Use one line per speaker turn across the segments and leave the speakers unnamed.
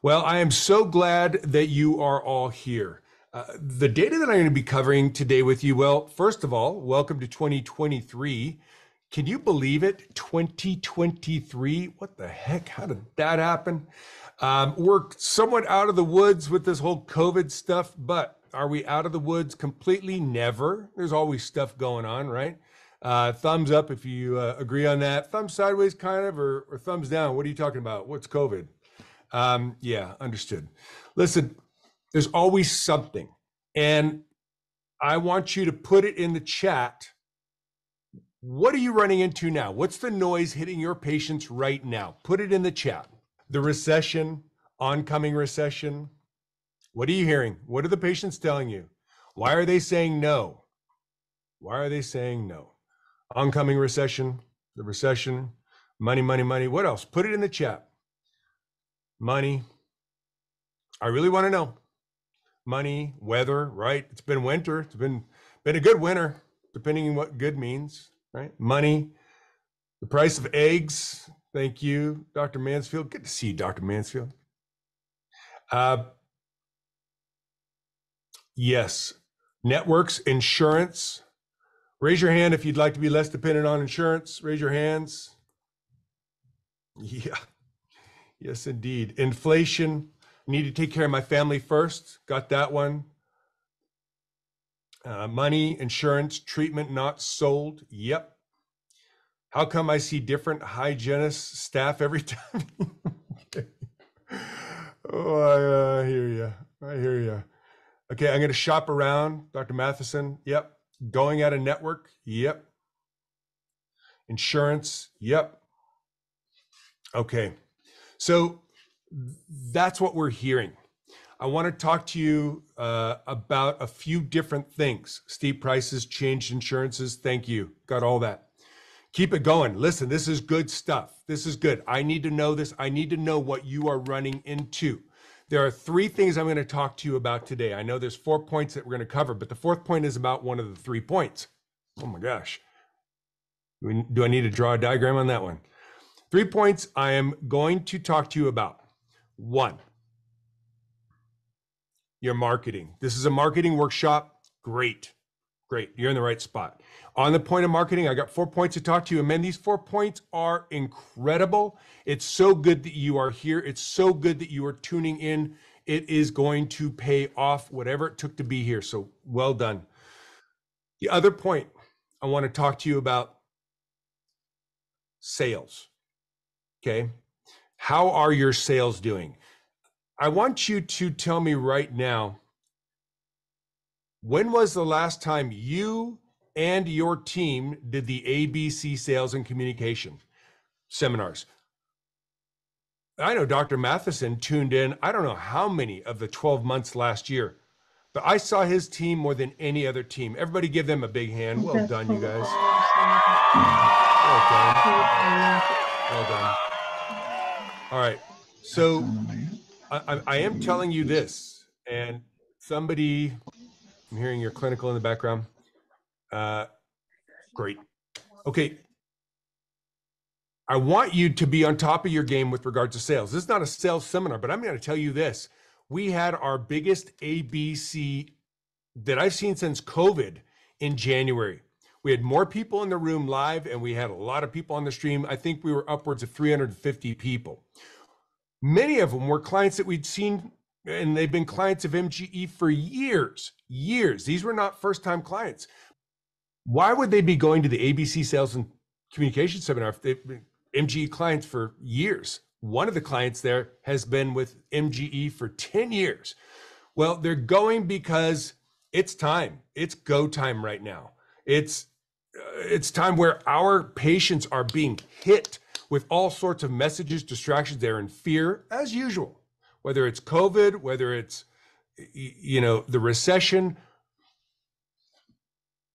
Well, I am so glad that you are all here. The data that I'm going to be covering today with you, well, first of all, welcome to 2023. Can you believe it? 2023? What the heck? How did that happen? We're somewhat out of the woods with this whole COVID stuff, but are we out of the woods completely? Never. There's always stuff going on, right? Thumbs up if you agree on that. Thumbs sideways, kind of, or thumbs down. What are you talking about? What's COVID? Yeah, understood. Listen, there's always something. And I want you to put it in the chat. What are you running into now? What's the noise hitting your patients right now? Put it in the chat. The recession, oncoming recession. What are you hearing? What are the patients telling you? Why are they saying no? Why are they saying no? Oncoming recession, the recession, money, money, money. What else? Put it in the chat. Money. I really want to know. Money, weather, right? It's been winter. It's been a good winter, depending on what good means, right? Money, the price of eggs. Thank you, Dr. Mansfield. Good to see you, Dr. Mansfield. Yes. Networks, insurance. Raise your hand if you'd like to be less dependent on insurance. Raise your hands. Yeah. Yes, indeed. Inflation. Need to take care of my family first. Got that one. Money, insurance, treatment not sold. Yep. How come I see different hygienist staff every time? Oh, I hear you. I hear you. Okay, I'm going to shop around. Dr. Matheson. Yep. Going out of network. Yep. Insurance. Yep. Okay. So that's what we're hearing. I want to talk to you about a few different things. Steep prices, changed insurances. Thank you. Got all that. Keep it going. Listen, this is good stuff. This is good. I need to know this. I need to know what you are running into. There are three things I'm going to talk to you about today. I know there's 4 points that we're going to cover, but the fourth point is about one of the 3 points. Oh my gosh. Do I need to draw a diagram on that one? 3 points I am going to talk to you about. 1, your marketing. This is a marketing workshop. Great. Great. You're in the right spot. On the point of marketing, I got 4 points to talk to you. And man, these 4 points are incredible. It's so good that you are here. It's so good that you are tuning in. It is going to pay off whatever it took to be here. So well done. The other point I want to talk to you about, sales. Okay. How are your sales doing? I want you to tell me right now, when was the last time you and your team did the ABC sales and communication seminars? I know Dr. Matheson tuned in, I don't know how many of the 12 months last year, but I saw his team more than any other team. Everybody give them a big hand. Well done, you guys. Well done. Well done. All right. So I am telling you this, and somebody, I'm hearing your clinical in the background. Great. Okay. I want you to be on top of your game with regard to sales. This is not a sales seminar, but I'm going to tell you this. We had our biggest ABC that I've seen since COVID in January. We had more people in the room live, and we had a lot of people on the stream. I think we were upwards of 350 people. Many of them were clients that we'd seen, and they've been clients of MGE for years. These were not first-time clients. Why would they be going to the ABC Sales and Communication Seminar if they've been MGE clients for years? One of the clients there has been with MGE for 10 years. Well, they're going because it's time. It's go time right now. It's time where our patients are being hit with all sorts of messages, distractions. They're in fear, as usual, whether it's COVID, whether it's, the recession,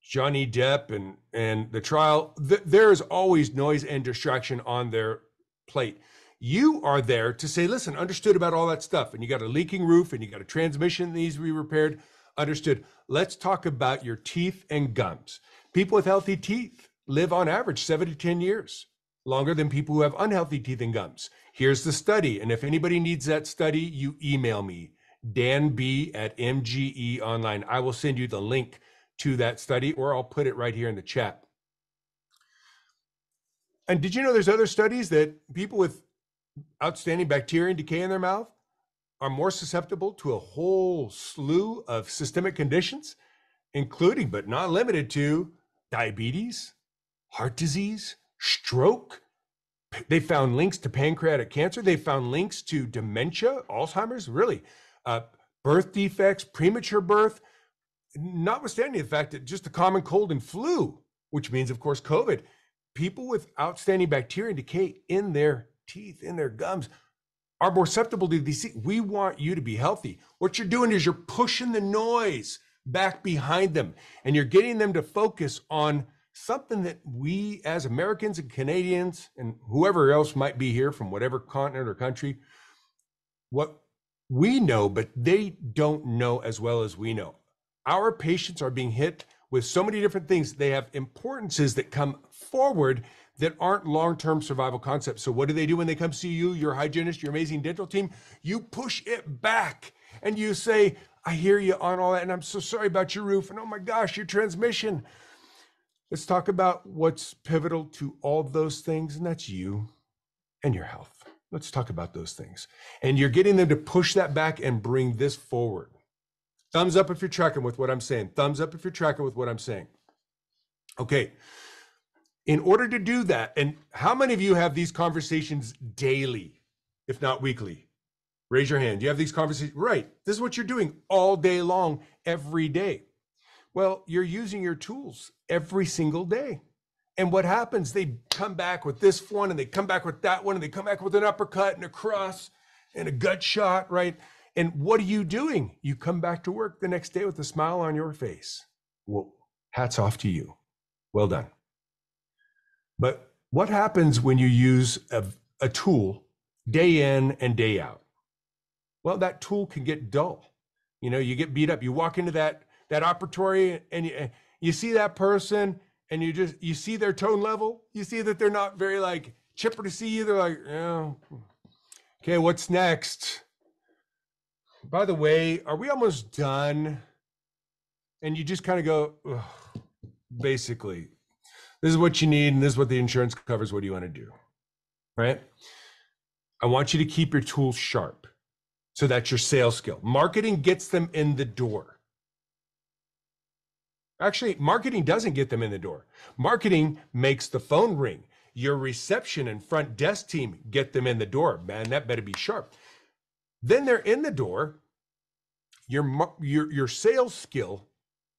Johnny Depp and the trial. There is always noise and distraction on their plate. You are there to say, listen, understood about all that stuff. And you got a leaking roof and you got a transmission that needs to be repaired. Understood. Let's talk about your teeth and gums. People with healthy teeth live on average 7 to 10 years. longer than people who have unhealthy teeth and gums. Here's the study. And if anybody needs that study, you email me, danb@MGE Online. I will send you the link to that study, or I'll put it right here in the chat. And did you know there's other studies that people with outstanding bacteria and decay in their mouth are more susceptible to a whole slew of systemic conditions, including but not limited to diabetes, heart disease, stroke. They found links to pancreatic cancer. They found links to dementia, Alzheimer's, really, birth defects, premature birth, notwithstanding the fact that just the common cold and flu, which means, of course, COVID, people with outstanding bacteria and decay in their teeth, in their gums, are more susceptible to these. We want you to be healthy. What you're doing is you're pushing the noise back behind them, and you're getting them to focus on something that we as Americans and Canadians and whoever else might be here from whatever continent or country, what we know, but they don't know as well as we know. Our patients are being hit with so many different things. They have importances that come forward that aren't long-term survival concepts. So what do they do when they come see you, your hygienist, your amazing dental team? You push it back and you say, I hear you on all that, and I'm so sorry about your roof, and oh my gosh, your transmission. Let's talk about what's pivotal to all those things, and that's you and your health. Let's talk about those things. And you're getting them to push that back and bring this forward. Thumbs up if you're tracking with what I'm saying. Thumbs up if you're tracking with what I'm saying. Okay. In order to do that, and how many of you have these conversations daily, if not weekly? Raise your hand. You have these conversations, right? This is what you're doing all day long, every day. Well, you're using your tools every single day. And what happens? They come back with this one, and they come back with that one, and they come back with an uppercut and a cross and a gut shot, right? And what are you doing? You come back to work the next day with a smile on your face. Well, hats off to you. Well done. But what happens when you use a tool day in and day out? Well, that tool can get dull. You know, you get beat up. You walk into that operatory and you see that person, and you see their tone level. You see that they're not very like chipper to see you. They're like, oh, okay, what's next? By the way, are we almost done? And you just kind of go, ugh, basically, this is what you need, and this is what the insurance covers. What do you want to do? Right? I want you to keep your tools sharp. So that's your sales skill. Marketing gets them in the door. Actually, marketing doesn't get them in the door. Marketing makes the phone ring. Your reception and front desk team get them in the door. Man, that better be sharp. Then they're in the door. Your sales skill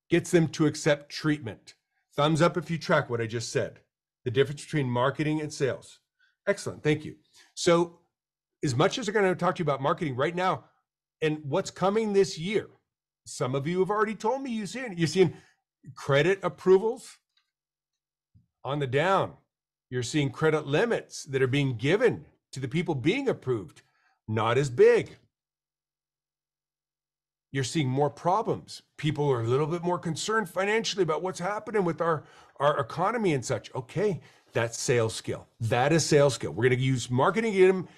gets them to accept treatment. Thumbs up if you track what I just said. The difference between marketing and sales. Excellent, thank you. So as much as I'm going to talk to you about marketing right now and what's coming this year, some of you have already told me you're seeing credit approvals on the down. You're seeing credit limits that are being given to the people being approved, not as big. You're seeing more problems. People are a little bit more concerned financially about what's happening with our economy and such. Okay, that's sales skill. That is sales skill. We're going to use marketing to get them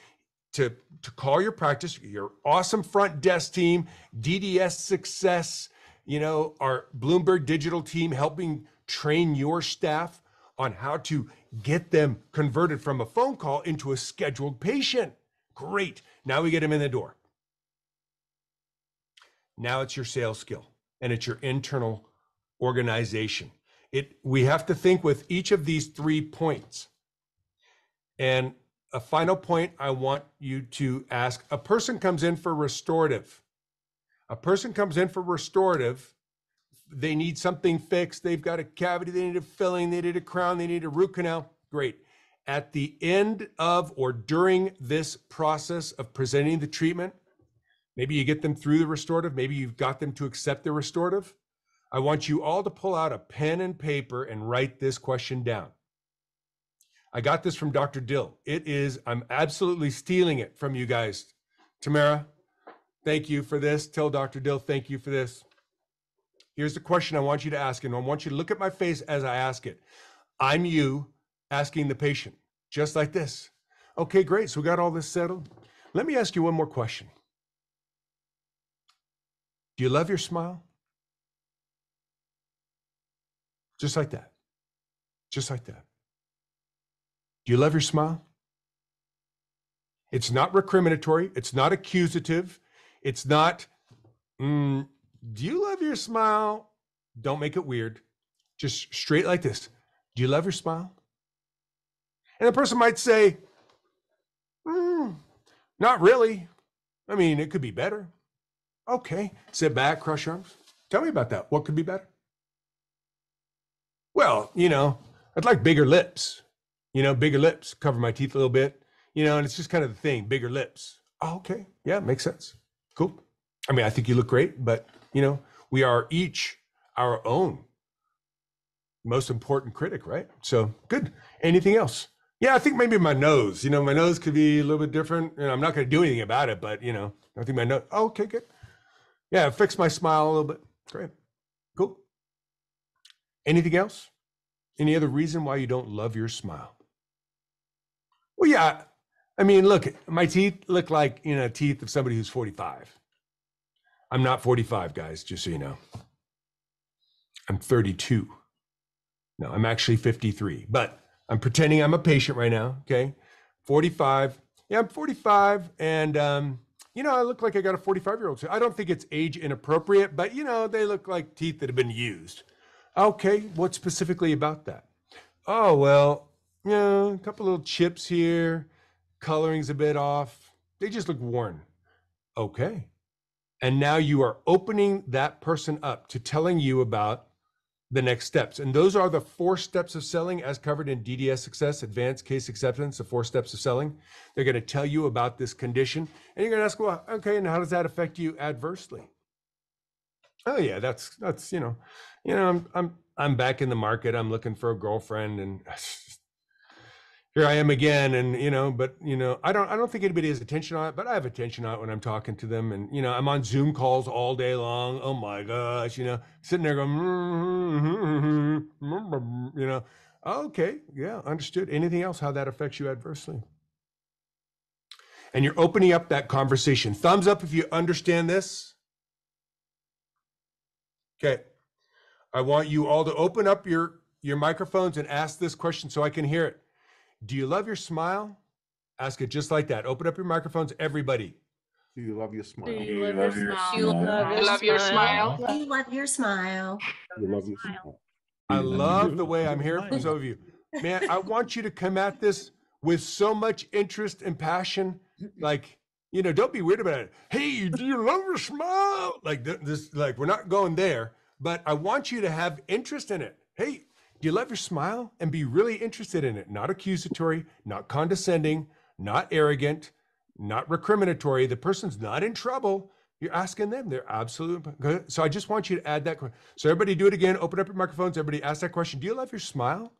to call your practice, your awesome front desk team, DDS Success, you know, our Blumberg digital team helping train your staff on how to get them converted from a phone call into a scheduled patient. Great. Now we get them in the door. Now it's your sales skill, and it's your internal organization. We have to think with each of these 3 points. And a final point I want you to ask, a person comes in for restorative. They need something fixed. They've got a cavity, they need a filling, they need a crown, they need a root canal. Great. At the end of or during this process of presenting the treatment, maybe you get them through the restorative, maybe you've got them to accept the restorative. I want you all to pull out a pen and paper and write this question down. I got this from Dr. Dill. I'm absolutely stealing it from you guys. Tamara, thank you for this. Tell Dr. Dill, thank you for this. Here's the question I want you to ask, and I want you to look at my face as I ask it. I'm you asking the patient. just like this. Okay, great. So we got all this settled. Let me ask you one more question. Do you love your smile? Just like that. Just like that. Do you love your smile? It's not recriminatory. It's not accusative. It's not, do you love your smile? Don't make it weird. Just straight like this. Do you love your smile? And the person might say, not really. I mean, it could be better. Okay, sit back, cross your arms. Tell me about that. What could be better? Well, I'd like bigger lips. Bigger lips, cover my teeth a little bit, and it's just kind of the thing, bigger lips. Oh, okay, yeah, makes sense. Cool. I mean, I think you look great, but, we are each our own most important critic, right? So good. Anything else? Yeah, I think maybe my nose, my nose could be a little bit different. I'm not going to do anything about it, but, I think my nose, oh, okay, good. Yeah, fix my smile a little bit. Great. Cool. Anything else? Any other reason why you don't love your smile? Well, yeah. I mean, look, my teeth look like, teeth of somebody who's 45. I'm not 45, guys, just so you know. I'm 32. No, I'm actually 53, but I'm pretending I'm a patient right now, okay? 45. Yeah, I'm 45, and, I look like I got a 45-year-old. So I don't think it's age inappropriate, but, they look like teeth that have been used. Okay, what specifically about that? Oh, well, a couple little chips here, coloring's a bit off. They just look worn. Okay. And now you are opening that person up to telling you about the next steps. And those are the 4 steps of selling as covered in DDS Success, Advanced Case Acceptance, the 4 steps of selling. They're going to tell you about this condition. And you're going to ask, well, okay, and how does that affect you adversely? Oh yeah, that's I'm back in the market. I'm looking for a girlfriend, and here I am again. And but I don't think anybody has attention on it, but I have attention on it when I'm talking to them. And I'm on Zoom calls all day long. Oh my gosh, sitting there going, okay, yeah, understood. Anything else? How that affects you adversely? And you're opening up that conversation. Thumbs up if you understand this. Okay, I want you all to open up your microphones and ask this question so I can hear it. Do you love your smile? Ask it just like that. Open up your microphones, everybody.
Do you love your smile?
Do you love your smile?
Do you love your smile?
Do you love your smile?
Do you love your smile?
I love the way I'm hearing from some of you. Man, I want you to come at this with so much interest and passion. Like, don't be weird about it. Hey, do you love your smile? Like this, like we're not going there, but I want you to have interest in it. Hey, do you love your smile? And be really interested in it. Not accusatory, not condescending, not arrogant, not recriminatory. The person's not in trouble. You're asking them. They're absolutely good. So I just want you to add that question. So everybody do it again. Open up your microphones. Everybody ask that question. Do you love your smile?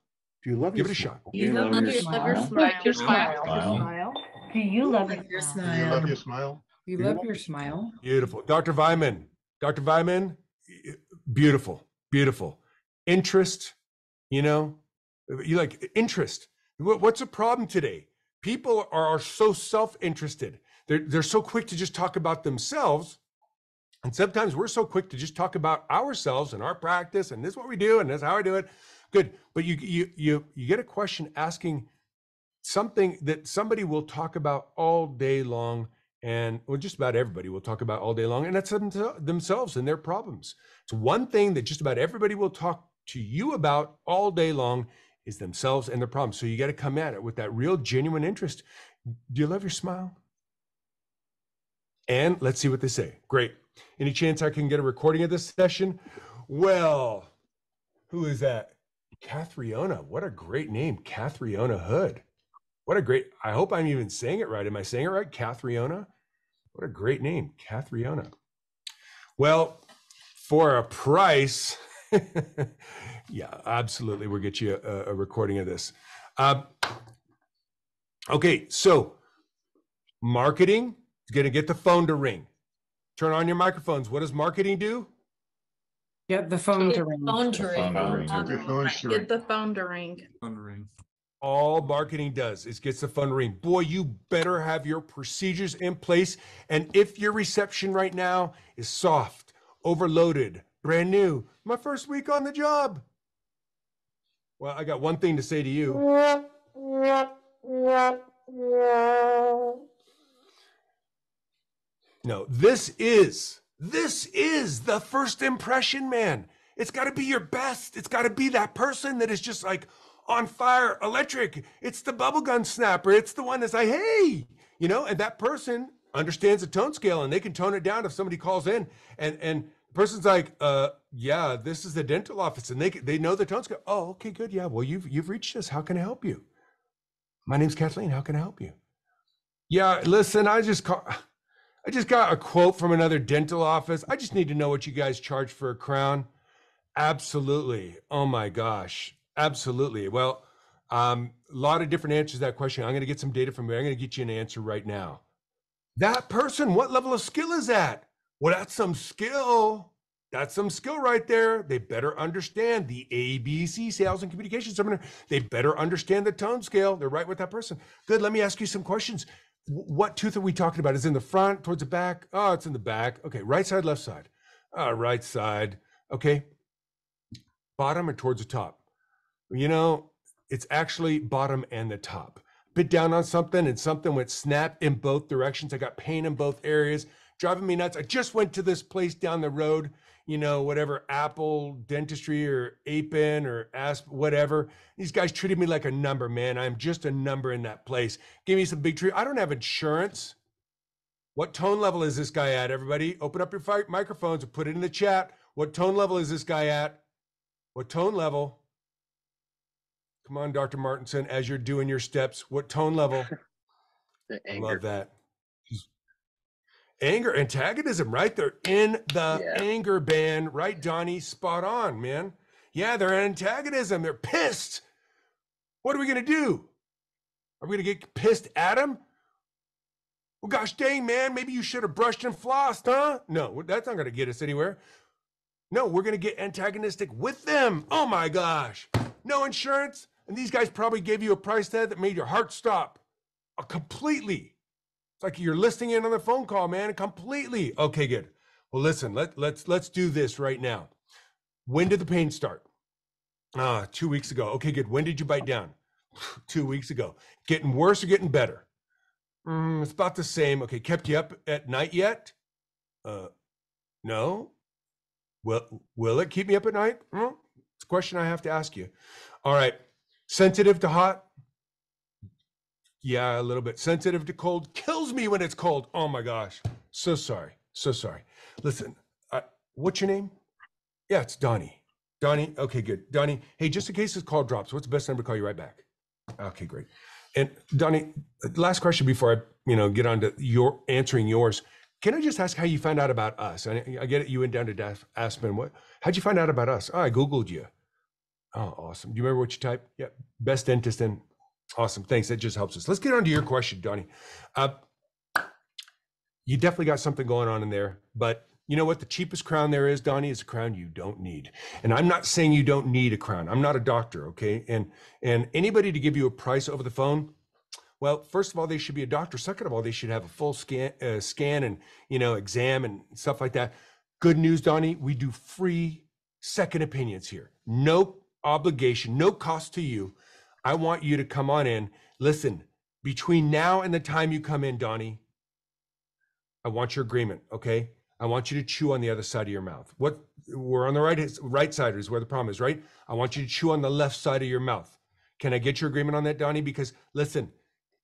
Do you love
Give
your
it a
smile?
shot.
Do you love your smile?
Like your smile.
Do you love your
Do you love
smile?
your smile?
You love your smile?
Beautiful. Dr. Vyman, beautiful, beautiful. Interest, you like interest. What's the problem today? People are so self-interested. They're so quick to just talk about themselves. And sometimes we're so quick to just talk about ourselves and our practice, and this is what we do, and this is how I do it. Good. But you get a question asking something that somebody will talk about all day long, and well, just about everybody will talk about all day long, and that's themselves and their problems. It's one thing that just about everybody will talk to you about all day long is themselves and their problems. So you got to come at it with that real genuine interest. Do you love your smile? And let's see what they say. Great. Any chance I can get a recording of this session? Well, who is that? Cathriona. What a great name. Cathriona Hood. What a great, I hope I'm even saying it right. Am I saying it right? Cathriona? What a great name, Cathriona. Well, for a price, yeah, absolutely. We'll get you a recording of this. Okay, so marketing is going to get the phone to ring. Turn on your microphones. What does marketing do?
Get the phone to ring.
Phone to ring.
Your phone should
Get the phone to ring.
All marketing does is gets the phone ring. Boy, you better have your procedures in place. And if your reception right now is soft, overloaded, brand new, my first week on the job. Well, I got one thing to say to you. No, this is the first impression, man. It's got to be your best. It's got to be that person that is just like on fire, electric. It's the bubblegum snapper. It's the one that's like, hey, you know, and that person understands the tone scale and they can tone it down if somebody calls in and the person's like, yeah, this is the dental office, and they know the tone scale. Oh, okay, good. Yeah, well, you've reached us. How can I help you? My name's Kathleen. How can I help you? Yeah, listen, I just got a quote from another dental office. I just need to know what you guys charge for a crown. Absolutely. Oh my gosh. Absolutely. Well, a lot of different answers to that question. I'm going to get some data from you. I'm going to get you an answer right now. That person, what level of skill is that? Well, that's some skill. That's some skill right there. They better understand the ABC, sales and communication seminar. They better understand the tone scale. They're right with that person. Good. Let me ask you some questions. What tooth are we talking about? Is it in the front, towards the back? Oh, it's in the back. Okay. Right side, left side. Right side. Okay. Bottom or towards the top? You know, it's actually bottom and the top. Bit down on something and something went snap in both directions. I got pain in both areas, driving me nuts. I just went to this place down the road, you know, whatever, Apple Dentistry or Apin or Asp, whatever. These guys treated me like a number, man. I'm just a number in that place. Give me some big treat. I don't have insurance. What tone level is this guy at, everybody? Open up your microphones and put it in the chat. What tone level is this guy at? What tone level? Come on, Dr. Martinson, as you're doing your steps, what tone level?
The
I
anger.
love that. Anger, antagonism, right? They're in the
Yeah.
anger band, right, Donnie? Spot on, man. Yeah, they're antagonism. They're pissed. What are we going to do? Are we going to get pissed at them? Well, gosh dang, man, maybe you should have brushed and flossed, huh? No, that's not going to get us anywhere. No, we're going to get antagonistic with them. Oh, my gosh. No insurance? And these guys probably gave you a price tag that made your heart stop completely. It's like you're listening in on the phone call, man, completely. Okay, good. Well, listen, let's do this right now. When did the pain start? 2 weeks ago. Okay, good. When did you bite down? 2 weeks ago. Getting worse or getting better? It's about the same. Okay, kept you up at night yet? No. Will it keep me up at night? It's a question I have to ask you. All right. Sensitive to hot? Yeah, a little bit. Sensitive to cold? Kills me when it's cold. Oh my gosh. So sorry. So sorry. Listen, what's your name? Yeah, it's Donnie. Donnie? Okay, good. Donnie, hey, just in case this call drops, what's the best number to call you right back? Okay, great. And Donnie, last question before I, get on to your answering yours. Can I just ask how you found out about us? I get it. You went down to Aspen. How'd you find out about us? Oh, I Googled you. Oh, awesome. Do you remember what you typed? Yeah. Best dentist in. Awesome. Thanks. That just helps us. Let's get on to your question, Donnie. You definitely got something going on in there, but you know what? The cheapest crown there is, Donnie, is a crown you don't need. And I'm not saying you don't need a crown. I'm not a doctor. Okay. And anybody to give you a price over the phone, well, first of all, they should be a doctor. Second of all, they should have a full scan and, exam and stuff like that. Good news, Donnie, we do free second opinions here. No obligation, no cost to you. I want you to come on in. Listen, between now and the time you come in, Donnie, I want your agreement, okay? I want you to chew on the other side of your mouth. We're on the right side is where the problem is, right? I want you to chew on the left side of your mouth. Can I get your agreement on that, Donnie? Because listen,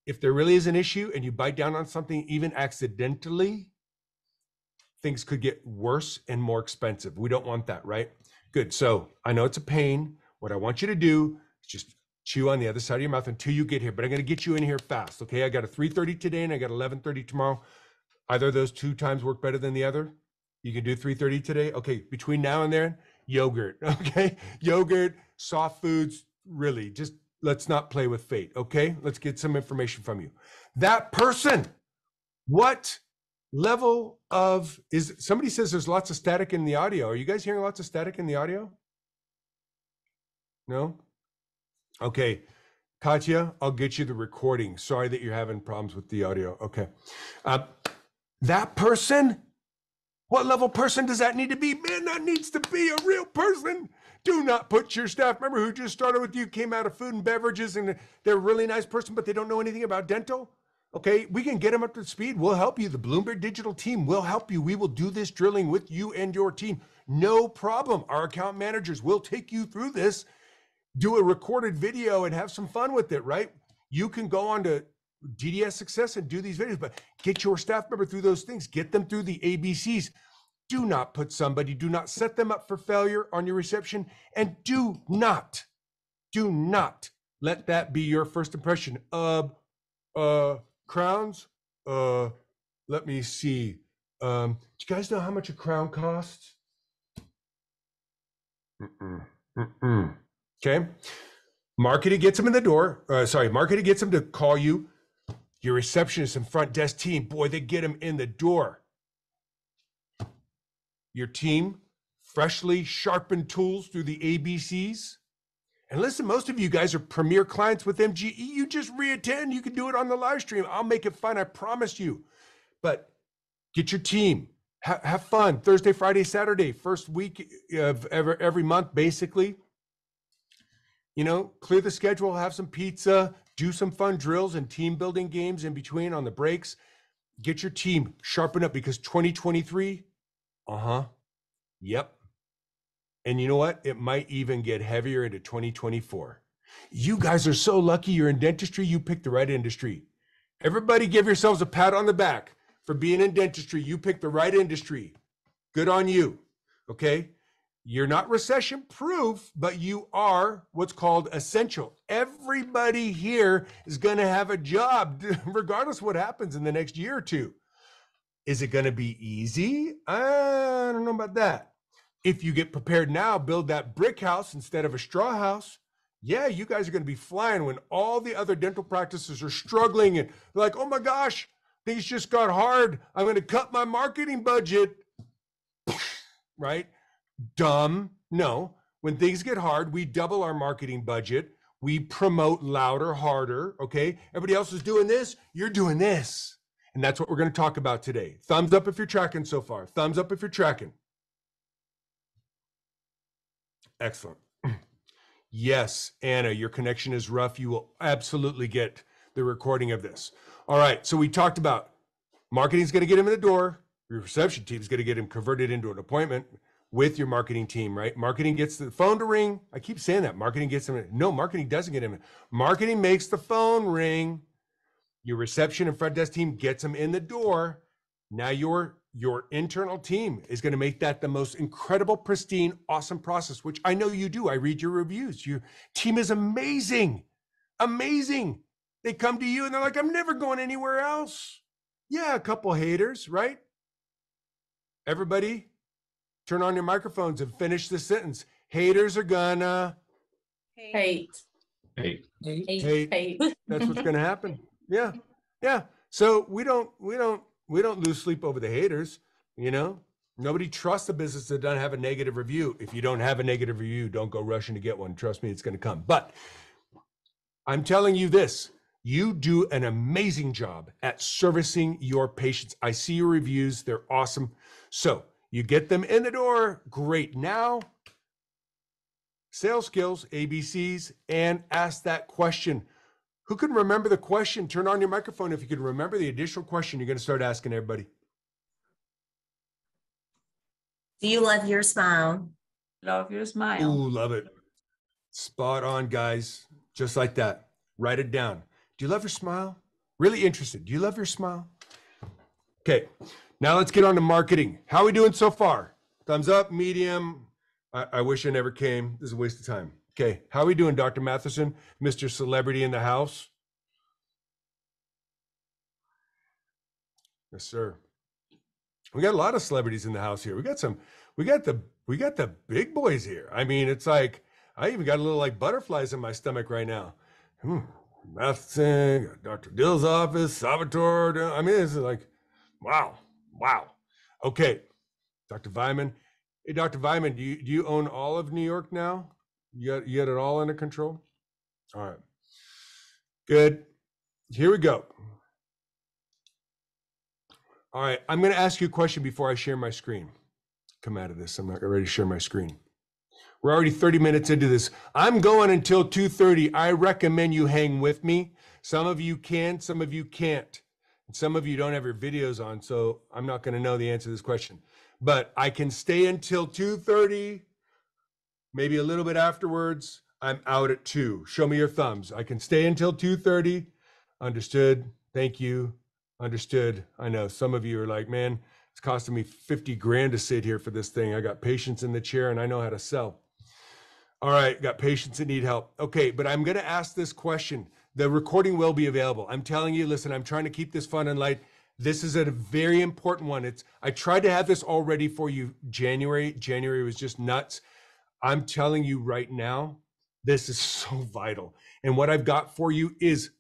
if there really is an issue and you bite down on something, even accidentally, things could get worse and more expensive. We don't want that, right? Good. So I know it's a pain. What I want you to do is just chew on the other side of your mouth until you get here. But I'm going to get you in here fast, okay? I got a 3:30 today and I got 11:30 tomorrow. Either of those two times work better than the other. You can do 3:30 today. Okay, between now and then, yogurt, okay? Yogurt, soft foods, really, just let's not play with fate, okay? Let's get some information from you. That person, what level of, somebody says there's lots of static in the audio. Are you guys hearing lots of static in the audio? No? Okay, Katya, I'll get you the recording. Sorry that you're having problems with the audio. Okay. That person, what level person does that need to be? Man, that needs to be a real person. Do not put your staff member who just started with you, came out of food and beverages, and they're a really nice person, but they don't know anything about dental. Okay, we can get them up to speed. We'll help you. The Blumberg digital team will help you. We will do this drilling with you and your team. No problem. Our account managers will take you through this, do a recorded video and have some fun with it, right? You can go on to DDS Success and do these videos, but get your staff member through those things. Get them through the ABCs. Do not set them up for failure on your reception, and do not let that be your first impression of crowns. Let me see. Do you guys know how much a crown costs? Okay. Marketing gets them in the door. Marketing gets them to call you. Your receptionist and front desk team, boy, they get them in the door. Your team, freshly sharpened tools through the ABCs. And listen, most of you guys are premier clients with MGE. You just reattend. You can do it on the live stream. I'll make it fun, I promise you. But get your team. Have fun. Thursday, Friday, Saturday, first week of every month, basically. You know, clear the schedule, have some pizza, do some fun drills and team building games in between on the breaks. Get your team sharpened up, because 2023, yep. And you know what? It might even get heavier into 2024. You guys are so lucky you're in dentistry. You picked the right industry. Everybody give yourselves a pat on the back for being in dentistry. You picked the right industry. Good on you. Okay. You're not recession proof, but you are what's called essential. Everybody here is going to have a job, regardless of what happens in the next year or two. Is it going to be easy? I don't know about that. If you get prepared now, build that brick house instead of a straw house. Yeah, you guys are going to be flying when all the other dental practices are struggling and like, oh my gosh, things just got hard. I'm going to cut my marketing budget. Right? Dumb. No. When things get hard, we double our marketing budget. We promote louder, harder. Okay. Everybody else is doing this. You're doing this. And that's what we're going to talk about today. Thumbs up if you're tracking so far. Thumbs up if you're tracking. Excellent. Yes, Anna, your connection is rough. You will absolutely get the recording of this. All right. So we talked about marketing is going to get him in the door. Your reception team is going to get him converted into an appointment with your marketing team, right? Marketing gets the phone to ring. I keep saying that. Marketing gets them. No, marketing doesn't get him. Marketing makes the phone ring. Your reception and front desk team gets them in the door. Now your internal team is going to make that the most incredible, pristine, awesome process, which I know you do. I read your reviews. Your team is amazing. Amazing. They come to you and they're like, I'm never going anywhere else. Yeah, a couple haters, right? Everybody, turn on your microphones and finish the sentence. Haters are gonna
Hate.
hate. That's what's gonna happen. Yeah. Yeah. So we don't lose sleep over the haters, you know. Nobody trusts a business that doesn't have a negative review. If you don't have a negative review, don't go rushing to get one. Trust me, it's gonna come. But I'm telling you this. You do an amazing job at servicing your patients. I see your reviews. They're awesome. So you get them in the door. Great. Now, sales skills, ABCs, and ask that question. Who can remember the question? Turn on your microphone if you can remember the additional question you're going to start asking everybody.
Do you love your smile?
Love your smile.
Ooh, love it. Spot on, guys. Just like that. Write it down. Do you love your smile? Really interested. Do you love your smile? Okay. Now let's get on to marketing. How are we doing so far? Thumbs up, medium. I wish I never came. This is a waste of time. Okay. How are we doing, Dr. Matheson? Mr. Celebrity in the house? Yes, sir. We got a lot of celebrities in the house here. We got the big boys here. I mean, it's like, I even got a little like butterflies in my stomach right now. Matheson, Dr. Dill's office, Salvatore. I mean, it's like, wow. Okay, Dr. Vyman. Hey, Dr. Vyman, do you own all of New York now? You got it all under control? All right. Good. Here we go. All right. I'm going to ask you a question before I share my screen. Come out of this. I'm not ready to share my screen. We're already 30 minutes into this. I'm going until 2:30. I recommend you hang with me. Some of you can, some of you can't. And some of you don't have your videos on, so I'm not going to know the answer to this question. But I can stay until 2:30, maybe a little bit afterwards. I'm out at 2. Show me your thumbs. I can stay until 2:30. Understood. Thank you. Understood. I know some of you are like, man, it's costing me 50 grand to sit here for this thing. I got patients in the chair and I know how to sell. All right, got patients that need help. Okay, but I'm going to ask this question. The recording will be available. I'm telling you, listen, I'm trying to keep this fun and light. This is a very important one. I tried to have this all ready for you January. January was just nuts. I'm telling you right now, this is so vital. And what I've got for you is,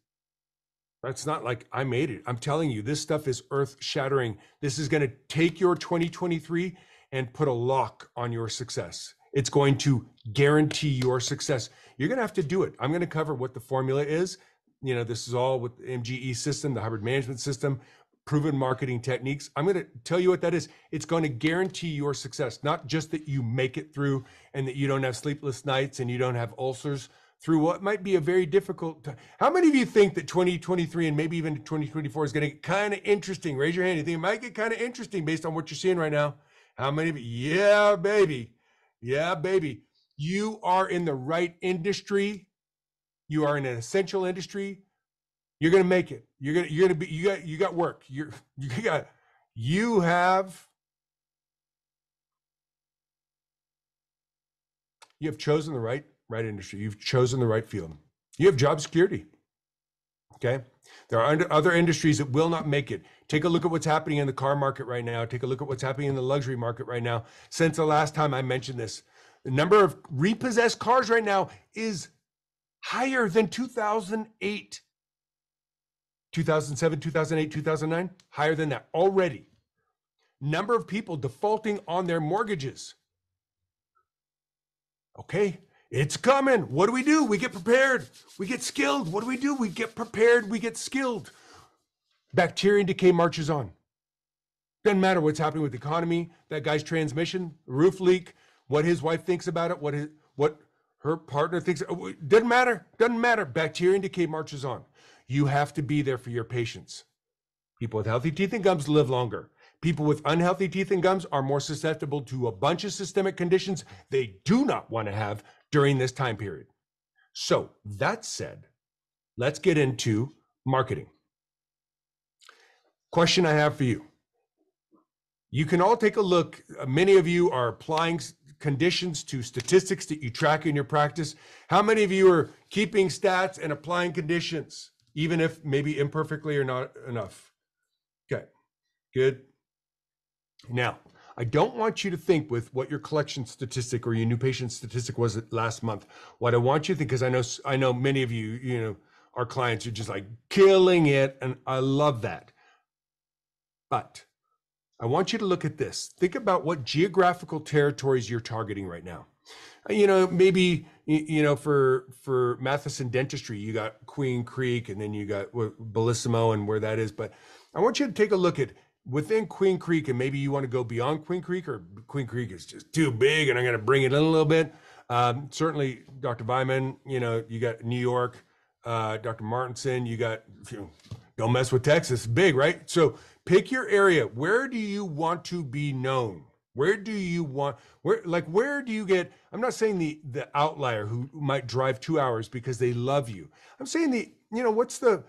that's not like I made it. I'm telling you, this stuff is earth shattering. This is going to take your 2023 and put a lock on your success. It's going to guarantee your success. You're going to have to do it. I'm going to cover what the formula is. You know, this is all with the MGE system, the hybrid management system, proven marketing techniques. I'm going to tell you what that is. It's going to guarantee your success, not just that you make it through and that you don't have sleepless nights and you don't have ulcers through what might be a very difficult time. How many of you think that 2023 and maybe even 2024 is going to get kind of interesting? Raise your hand. You think it might get kind of interesting based on what you're seeing right now? How many of you? Yeah, baby. Yeah, baby. You are in the right industry. You are in an essential industry. You're going to make it. You got work. You have chosen the right industry. You've chosen the right field. You have job security. Okay. There are other industries that will not make it. Take a look at what's happening in the car market right now. Take a look at what's happening in the luxury market right now. Since the last time I mentioned this, the number of repossessed cars right now is higher than 2008, 2007, 2008, 2009, higher than that already. Number of people defaulting on their mortgages. Okay. It's coming. What do? We get prepared. We get skilled. What do? We get prepared. We get skilled. Bacteria decay marches on. Doesn't matter what's happening with the economy, that guy's transmission, roof leak, what his wife thinks about it, what her partner thinks. Doesn't matter. Doesn't matter. Bacteria decay marches on. You have to be there for your patients. People with healthy teeth and gums live longer. People with unhealthy teeth and gums are more susceptible to a bunch of systemic conditions they do not want to have during this time period. So that said, let's get into marketing. Question I have for you. You can all take a look. Many of you are applying conditions to statistics that you track in your practice. How many of you are keeping stats and applying conditions, even if maybe imperfectly or not enough? Okay, good. Now, I don't want you to think with what your collection statistic or your new patient statistic was last month. What I want you to think, because I know many of you, our clients are just like killing it, and I love that. But I want you to look at this. Think about what geographical territories you're targeting right now. Maybe, for Matheson Dentistry, you got Queen Creek, and then you got Bellissimo and where that is. But I want you to take a look at within Queen Creek, and maybe you want to go beyond Queen Creek, or Queen Creek is just too big and I'm going to bring it in a little bit. Certainly Dr. Vyman, you got New York, Dr. Martinson, you got, don't mess with Texas, big, right? So pick your area. Where do you want to be known? Where do you get, I'm not saying the outlier who might drive 2 hours because they love you. I'm saying what's the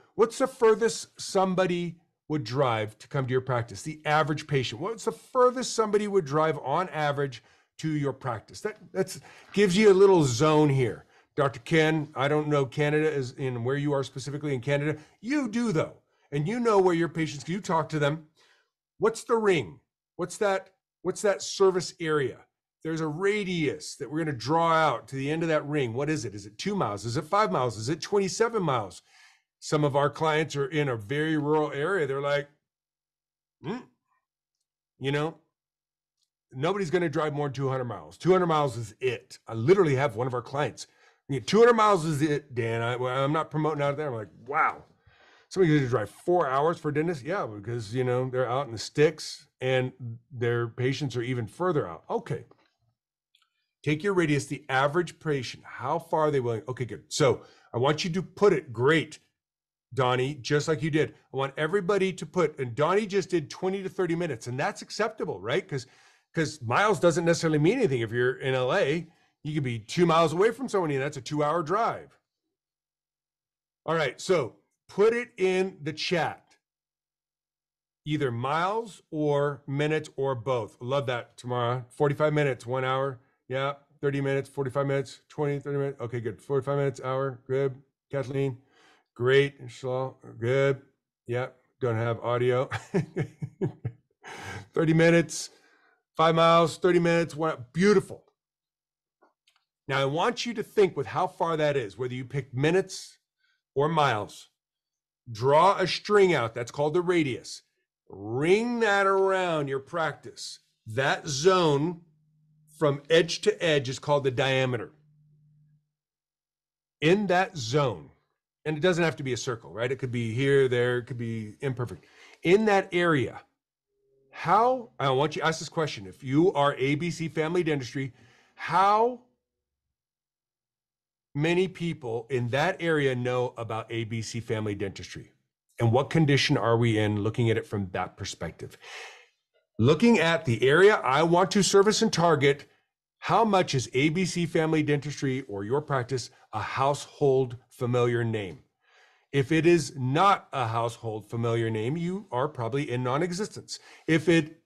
furthest somebody would drive to come to your practice? The average patient. What's the furthest somebody would drive on average to your practice? That gives you a little zone here. Dr. Ken, I don't know Canada is in where you are specifically in Canada. You do though. And you know where your patients, you talk to them. What's the ring? What's that service area? There's a radius that we're going to draw out to the end of that ring. What is it? Is it 2 miles? Is it 5 miles? Is it 27 miles? Some of our clients are in a very rural area. They're like, nobody's going to drive more than 200 miles. 200 miles is it. I literally have one of our clients Yeah, 200 miles is it, Dan. I'm not promoting out there. I'm like, wow. Somebody's going to drive 4 hours for a dentist? Yeah, because, you know, they're out in the sticks and their patients are even further out. Okay. Take your radius, the average patient. How far are they willing? Okay, good. So I want you to put it great, Donnie, just like you did. I want everybody to put, and Donnie just did 20 to 30 minutes, and that's acceptable, right? Because miles doesn't necessarily mean anything. If you're in LA, you could be 2 miles away from somebody, and that's a 2-hour drive. All right, so put it in the chat, either miles or minutes or both. Love that, Tamara. 45 minutes, 1 hour. Yeah, 30 minutes, 45 minutes, 20, 30 minutes. Okay, good. 45 minutes, hour. Good. Kathleen, great. Shalom, good. Yeah, don't have audio. 30 minutes, 5 miles, 30 minutes. Beautiful. Now, I want you to think with how far that is, whether you pick minutes or miles. Draw a string out. That's called the radius. Ring that around your practice. That zone from edge to edge is called the diameter. In that zone, and it doesn't have to be a circle, right? It could be here, there, it could be imperfect. In that area, I want you to ask this question. If you are ABC Family Dentistry, how many people in that area know about ABC Family Dentistry? And what condition are we in, looking at it from that perspective? Looking at the area I want to service and target, how much is ABC Family Dentistry or your practice a household familiar name? If it is not a household familiar name, you are probably in non-existence. If it,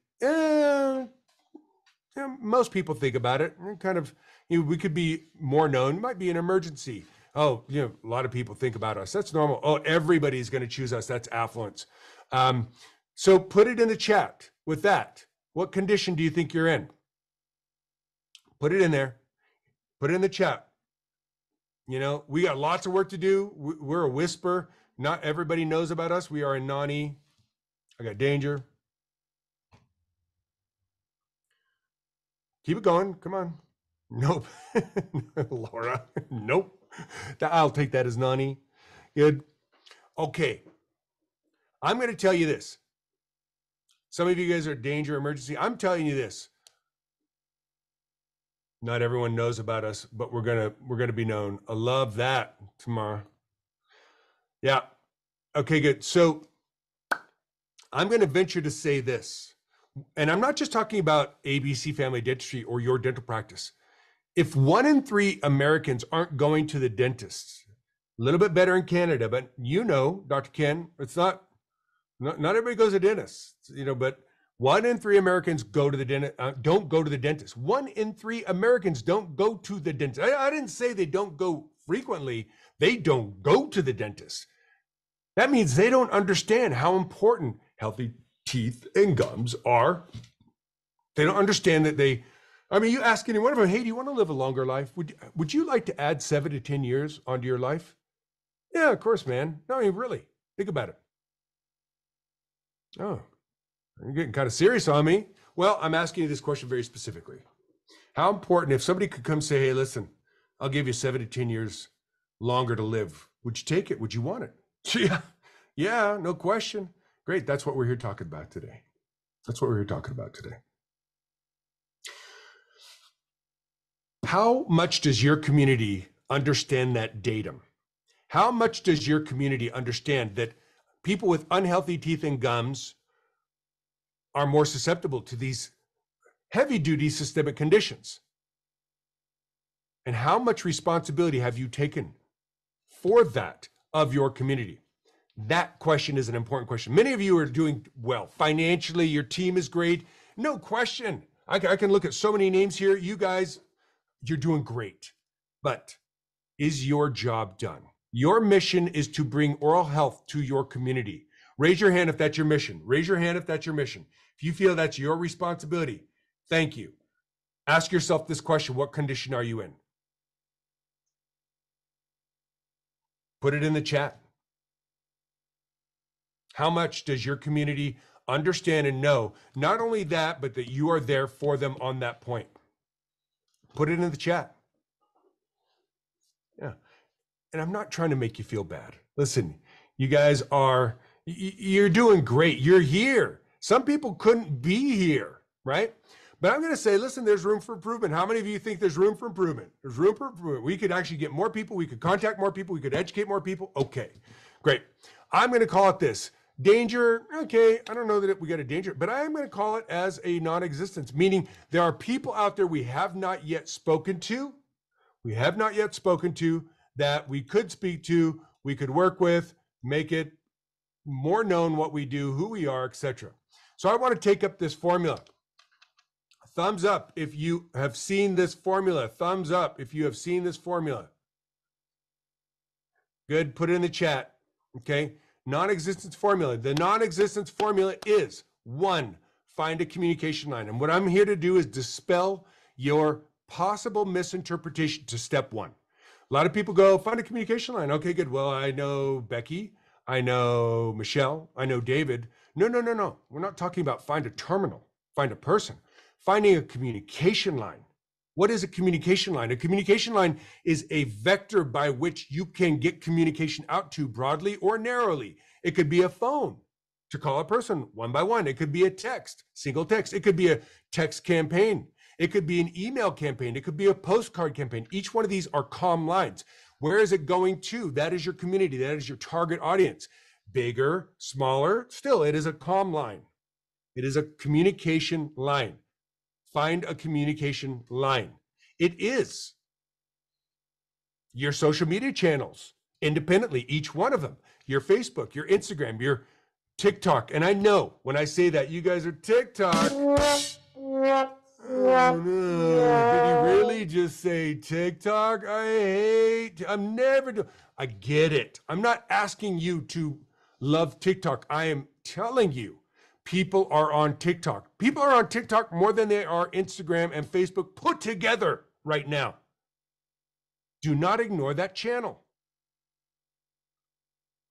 most people think about it, kind of, we could be more known, might be an emergency. Oh, a lot of people think about us. That's normal. Oh, everybody's going to choose us. That's affluence. So put it in the chat with that. What condition do you think you're in? Put it in there. Put it in the chat. We got lots of work to do. We're a whisper. Not everybody knows about us. We are a Nani. I got danger. Keep it going. Come on. Nope. Laura. Nope. I'll take that as Nani. Good. Okay. I'm going to tell you this. Some of you guys are danger, emergency. I'm telling you this. Not everyone knows about us, but we're gonna be known. I love that, Tamara. Yeah. Okay, good. So I'm going to venture to say this, and I'm not just talking about ABC Family Dentistry or your dental practice. If 1 in 3 Americans aren't going to the dentist, a little bit better in Canada, but Dr. Ken, it's not everybody goes to dentists, but 1 in 3 Americans go to the dentist, don't go to the dentist. 1 in 3 Americans don't go to the dentist. I didn't say they don't go frequently. They don't go to the dentist. That means they don't understand how important healthy teeth and gums are. They don't understand that you ask any one of them, hey, do you want to live a longer life? Would you like to add 7 to 10 years onto your life? Yeah, of course, man. No, really. Think about it. Oh, you're getting kind of serious on me. Well, I'm asking you this question very specifically. How important, if somebody could come say, hey, listen, I'll give you 7 to 10 years longer to live. Would you take it? Would you want it? Yeah, no question. Great. That's what we're here talking about today. How much does your community understand that datum? How much does your community understand that people with unhealthy teeth and gums are more susceptible to these heavy-duty systemic conditions? And how much responsibility have you taken for that of your community? That question is an important question. Many of you are doing well financially. Your team is great. No question. I can look at so many names here. You guys, you're doing great. But is your job done? Your mission is to bring oral health to your community. Raise your hand if that's your mission. Raise your hand if that's your mission. If you feel that's your responsibility, thank you. Ask yourself this question: what condition are you in? Put it in the chat. How much does your community understand and know, not only that, but that you are there for them on that point? Put it in the chat. and I'm not trying to make you feel bad. Listen, you guys are, you're doing great. You're here. Some people couldn't be here, right? But I'm going to say, listen, there's room for improvement. How many of you think there's room for improvement? There's room for improvement. We could actually get more people. We could contact more people. We could educate more people. Okay, great. I'm going to call it this. Danger, okay, I don't know that we got a danger, but I am going to call it as a non-existence, meaning there are people out there we have not yet spoken to. We have not yet spoken to that we could speak to, we could work with, make it more known what we do, who we are, etc. So I want to take up this formula. Thumbs up if you have seen this formula. Thumbs up if you have seen this formula. Good, put it in the chat, okay? Non-existence formula. The non-existence formula is 1, find a communication line. And what I'm here to do is dispel your possible misinterpretation to step 1. A lot of people go, find a communication line. Okay, good. Well, I know Becky. I know Michelle. I know David. No. We're not talking about find a terminal, find a person. Finding a communication line. What is a communication line? A communication line is a vector by which you can get communication out to broadly or narrowly. It could be a phone to call a person one by one. It could be a text, single text. It could be a text campaign. It could be an email campaign. It could be a postcard campaign. Each one of these are comm lines. Where is it going to? That is your community. That is your target audience. Bigger, smaller, still, it is a comm line. It is a communication line. Find a communication line. It is your social media channels independently, each one of them, your Facebook, your Instagram, your TikTok. And I know when I say that, you guys are TikTok. Oh, no. Did he really just say TikTok? I'm never doing. I get it. I'm not asking you to love TikTok. I am telling you, people are on TikTok. People are on TikTok more than they are Instagram and Facebook put together right now. Do not ignore that channel.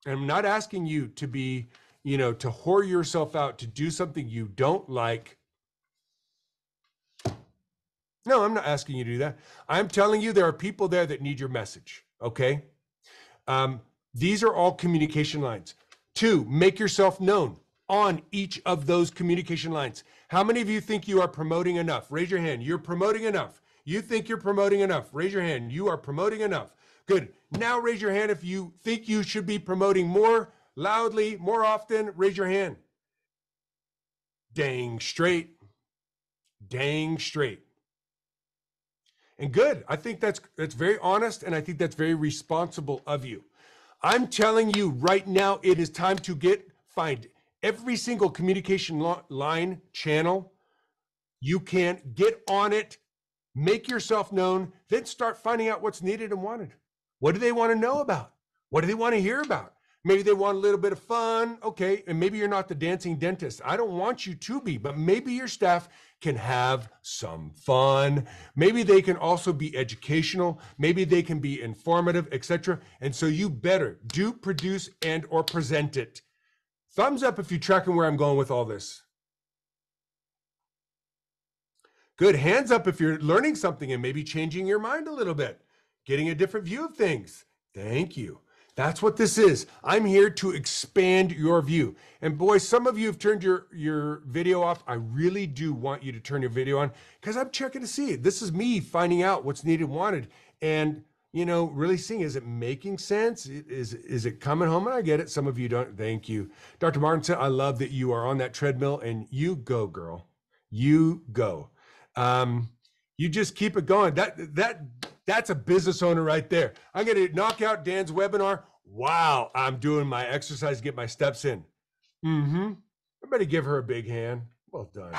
And I'm not asking you to be, to whore yourself out to do something you don't like. No, I'm not asking you to do that. I'm telling you there are people there that need your message, okay? These are all communication lines. 2, make yourself known on each of those communication lines. How many of you think you are promoting enough? Raise your hand. You're promoting enough. You think you're promoting enough. Raise your hand. You are promoting enough. Good. Now raise your hand if you think you should be promoting more loudly, more often. Raise your hand. Dang straight. Dang straight. And good. I think that's very honest, and I think that's very responsible of you. I'm telling you right now, it is time to find every single communication line channel. You can get on it, make yourself known, then start finding out what's needed and wanted. What do they want to know about? What do they want to hear about? Maybe they want a little bit of fun. Okay, and maybe you're not the dancing dentist. I don't want you to be, but maybe your staff can have some fun. Maybe they can also be educational. Maybe they can be informative, etc. And so you better do, produce, and or present it. Thumbs up if you're tracking where I'm going with all this. Good. Hands up if you're learning something and maybe changing your mind a little bit, getting a different view of things. Thank you. That's what this is. I'm here to expand your view. And boy, some of you have turned your video off. I really do want you to turn your video on because I'm checking to see it. This is me finding out what's needed and wanted. And really seeing, is it making sense? Is it coming home? And I get it. Some of you don't. Thank you. Dr. Martin said, I love that you are on that treadmill and you go, girl. You go. You just keep it going. That's a business owner right there. I'm going to knock out Dan's webinar. Wow. I'm doing my exercise, get my steps in. Everybody give her a big hand. Well done.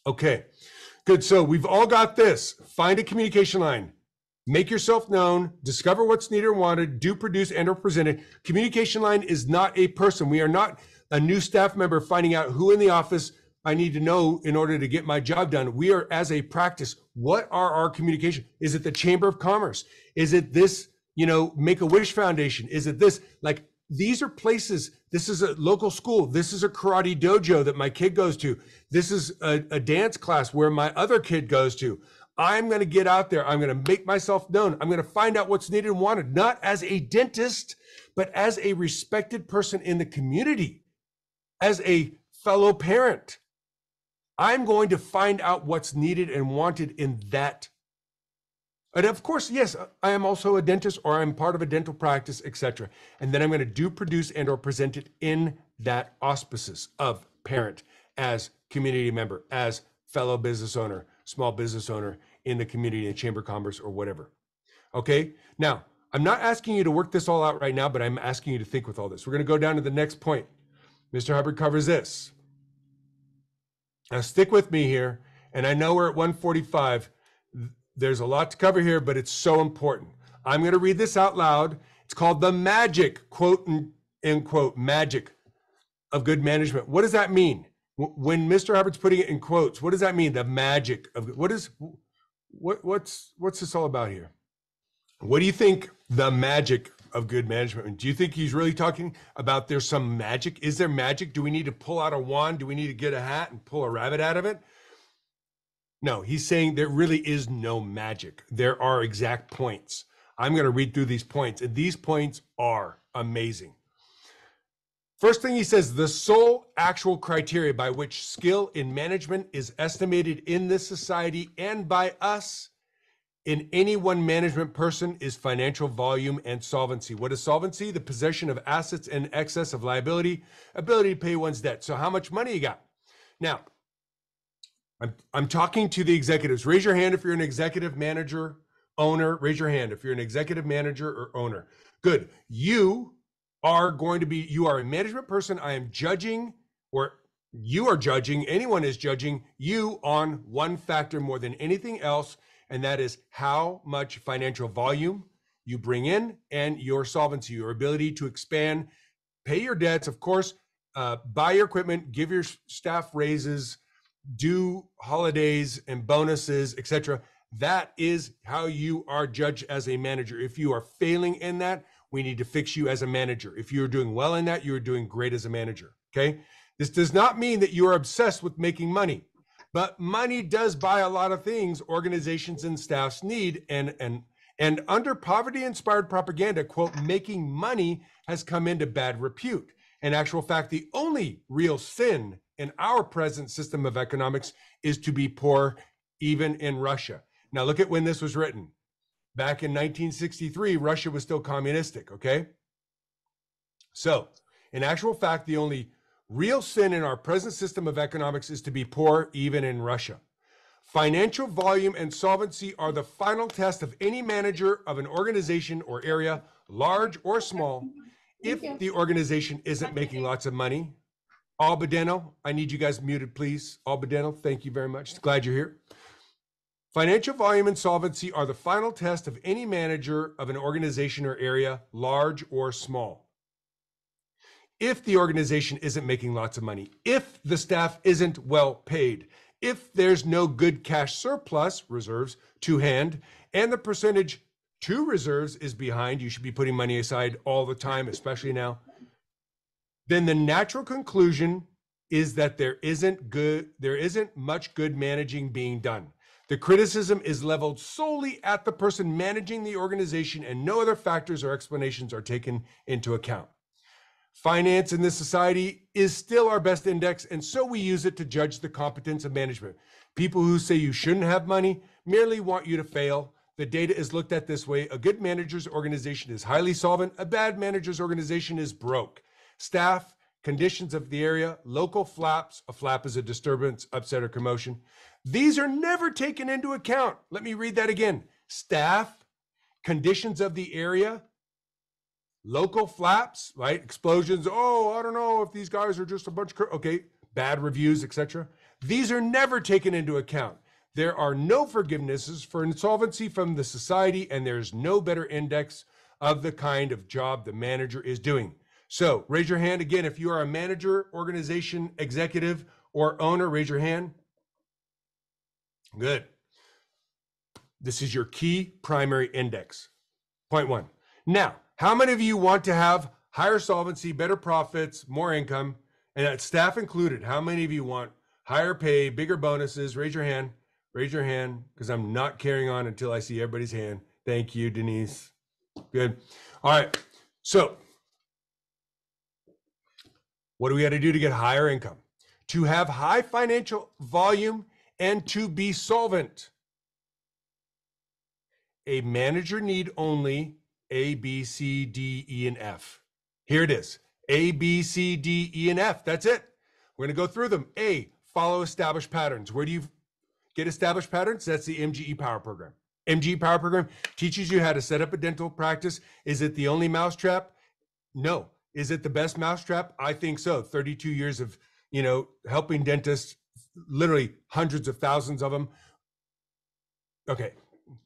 Okay. Good. So we've all got this. Find a communication line. Make yourself known. Discover what's needed or wanted. Do, produce, and or present it. Communication line is not a person. We are not a new staff member finding out who in the office I need to know in order to get my job done. We are, as a practice, what are our communication? Is it the Chamber of Commerce? Is it this, Make-A-Wish Foundation? Is it this? Like, these are places. This is a local school. This is a karate dojo that my kid goes to. This is a dance class where my other kid goes to. I'm going to get out there. I'm going to make myself known. I'm going to find out what's needed and wanted, not as a dentist, but as a respected person in the community, as a fellow parent. I'm going to find out what's needed and wanted in that. And of course, yes, I am also a dentist, or I'm part of a dental practice, etc. And then I'm going to produce and or present it in that auspices of parent, as community member, as fellow business owner, small business owner in the community, in Chamber of Commerce or whatever. Okay. Now, I'm not asking you to work this all out right now, but I'm asking you to think with all this. We're going to go down to the next point. Mr. Hubbard covers this. Now stick with me here. And I know we're at 1:45. There's a lot to cover here, but it's so important. I'm going to read this out loud. It's called the magic, quote and end quote, magic of good management. What does that mean? When Mr. Hubbard's putting it in quotes, what does that mean? The magic of what's this all about here? What do you think the magic of good management? Do you think he's really talking about there's some magic? Is there magic? Do we need to pull out a wand? Do we need to get a hat and pull a rabbit out of it? No, he's saying there really is no magic. There are exact points. I'm going to read through these points, and these points are amazing. First thing he says, the sole actual criteria by which skill in management is estimated in this society and by us in any one management person is financial volume and solvency. What is solvency? The possession of assets in excess of liability, ability to pay one's debt. So how much money you got? Now, I'm talking to the executives. Raise your hand if you're an executive manager, owner. Raise your hand if you're an executive manager or owner. Good. You are a management person. I am judging, or you are judging, anyone is judging you on one factor more than anything else, and that is how much financial volume you bring in and your solvency, your ability to expand, pay your debts, of course, buy your equipment, give your staff raises, do holidays and bonuses, etc. That is how you are judged as a manager. If you are failing in that, we need to fix you as a manager. If you're doing well in that, you're doing great as a manager. Okay. This does not mean that you are obsessed with making money, but money does buy a lot of things organizations and staffs need. And under poverty-inspired propaganda, quote, making money has come into bad repute. In actual fact, the only real sin in our present system of economics is to be poor, even in Russia. Now look at when this was written. Back in 1963, Russia was still communistic, okay? So, in actual fact, the only real sin in our present system of economics is to be poor, even in Russia. Financial volume and solvency are the final test of any manager of an organization or area, large or small. If the organization isn't making lots of money, Albedeno, I need you guys muted, please. Albedeno, thank you very much. Glad you're here. Financial volume and solvency are the final test of any manager of an organization or area, large or small. If the organization isn't making lots of money, if the staff isn't well paid, if there's no good cash surplus, reserves to hand, and the percentage to reserves is behind, you should be putting money aside all the time, especially now, then the natural conclusion is that there isn't much good managing being done. The criticism is leveled solely at the person managing the organization, and no other factors or explanations are taken into account. Finance in this society is still our best index, and so we use it to judge the competence of management. People who say you shouldn't have money merely want you to fail. The data is looked at this way. A good manager's organization is highly solvent. A bad manager's organization is broke. Staff, conditions of the area, local flaps. A flap is a disturbance, upset, or commotion. These are never taken into account. Let me read that again. Staff, conditions of the area, local flaps, right? Explosions. Oh, I don't know if these guys are just a bunch of, okay, bad reviews, etc. These are never taken into account. There are no forgivenesses for insolvency from the society, and there's no better index of the kind of job the manager is doing. So raise your hand again if you are a manager, organization, executive, or owner. Raise your hand. Good. This is your key primary index. Point one. Now, how many of you want to have higher solvency, better profits, more income, and that staff included? How many of you want higher pay, bigger bonuses? Raise your hand. Raise your hand because I'm not carrying on until I see everybody's hand. Thank you, Denise. Good. All right. So what do we got to do to get higher income? To have high financial volume and to be solvent. A manager need only A, B, C, D, E, and F. Here it is. A, B, C, D, E, and F. That's it. We're going to go through them. A, follow established patterns. Where do you get established patterns? That's the MGE Power Program. MGE Power Program teaches you how to set up a dental practice. Is it the only mousetrap? No. Is it the best mousetrap? I think so. 32 years of, helping dentists, literally hundreds of thousands of them. Okay.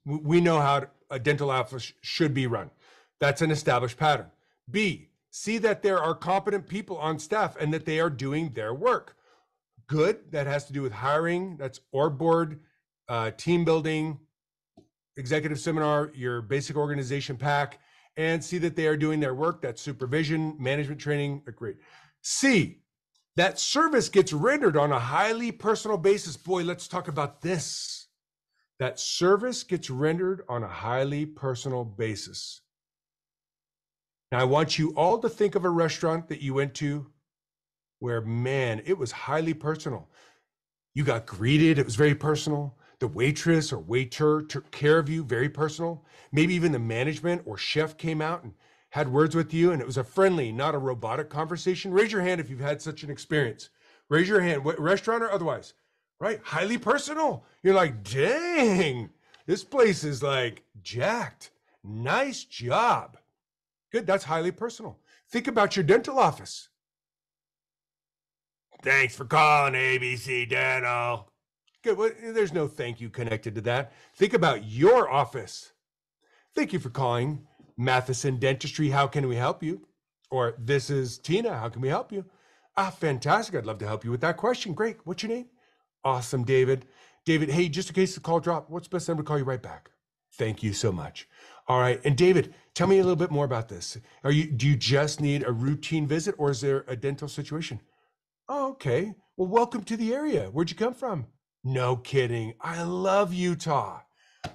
We know how a dental office should be run. That's an established pattern. B, see that there are competent people on staff and that they are doing their work. Good. That has to do with hiring. That's org board, team building, executive seminar, your basic organization pack, and see that they are doing their work. That's supervision, management training. Great. C, that service gets rendered on a highly personal basis. Boy, let's talk about this. That service gets rendered on a highly personal basis. Now, I want you all to think of a restaurant that you went to where, man, it was highly personal. You got greeted, it was very personal. The waitress or waiter took care of you, very personal. Maybe even the management or chef came out and had words with you, and it was a friendly, not a robotic conversation. Raise your hand if you've had such an experience. Raise your hand, what, restaurant or otherwise, right? Highly personal. You're like, dang, this place is like jacked. Nice job. Good, that's highly personal. Think about your dental office. Thanks for calling ABC Dental. Good, well, there's no thank you connected to that. Think about your office. Thank you for calling Matheson Dentistry. How can we help you? Or this is Tina. How can we help you? Ah, fantastic. I'd love to help you with that question. Great. What's your name? Awesome, David. David, hey, just in case the call dropped, what's the best number to call you right back? Thank you so much. All right. And David, tell me a little bit more about this. Do you just need a routine visit or is there a dental situation? Oh, okay. Well, welcome to the area. Where'd you come from? No kidding. I love Utah,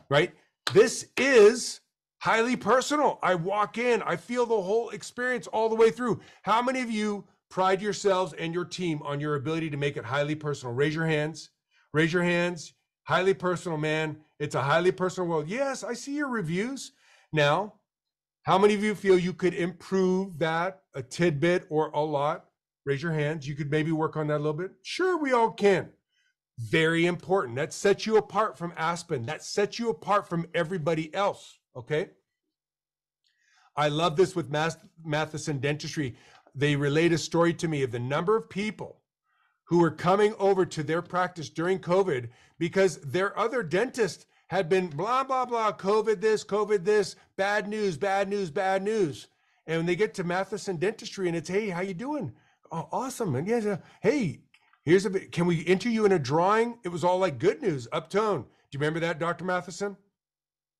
right? This is highly personal. I walk in, I feel the whole experience all the way through. How many of you pride yourselves and your team on your ability to make it highly personal? Raise your hands. Raise your hands. Highly personal, man. It's a highly personal world. Yes, I see your reviews. Now, how many of you feel you could improve that a tidbit or a lot? Raise your hands. You could maybe work on that a little bit. Sure, we all can. Very important. That sets you apart from Aspen. That sets you apart from everybody else. Okay. I love this with Matheson Dentistry. They relayed a story to me of the number of people who were coming over to their practice during COVID because their other dentist had been blah, blah, blah, COVID this, bad news, bad news, bad news. And when they get to Matheson Dentistry and it's, hey, how you doing? Oh, awesome. And yes, hey, here's a bit, can we enter you in a drawing? It was all like good news, uptone. Do you remember that, Dr. Matheson?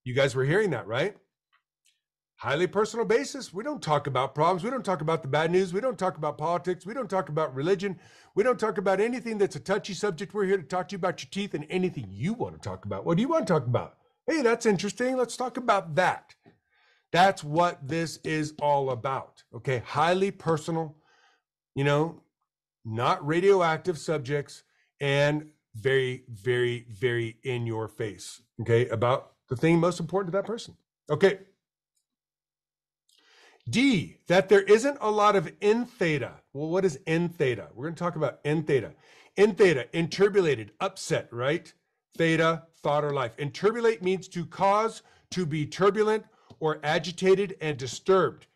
You guys were hearing that, right? Highly personal basis. We don't talk about problems. We don't talk about the bad news. We don't talk about politics. We don't talk about religion. We don't talk about anything that's a touchy subject. We're here to talk to you about your teeth and anything you want to talk about. What do you want to talk about? Hey, that's interesting. Let's talk about that. That's what this is all about. Okay. Highly personal, not radioactive subjects and very, very, very in your face. Okay. About the thing most important to that person. Okay. D, that there isn't a lot of N theta. Well, what is N theta? We're going to talk about N theta. N theta, inturbulated, upset, right? Theta, thought or life. Inturbulate means to cause to be turbulent or agitated and disturbed.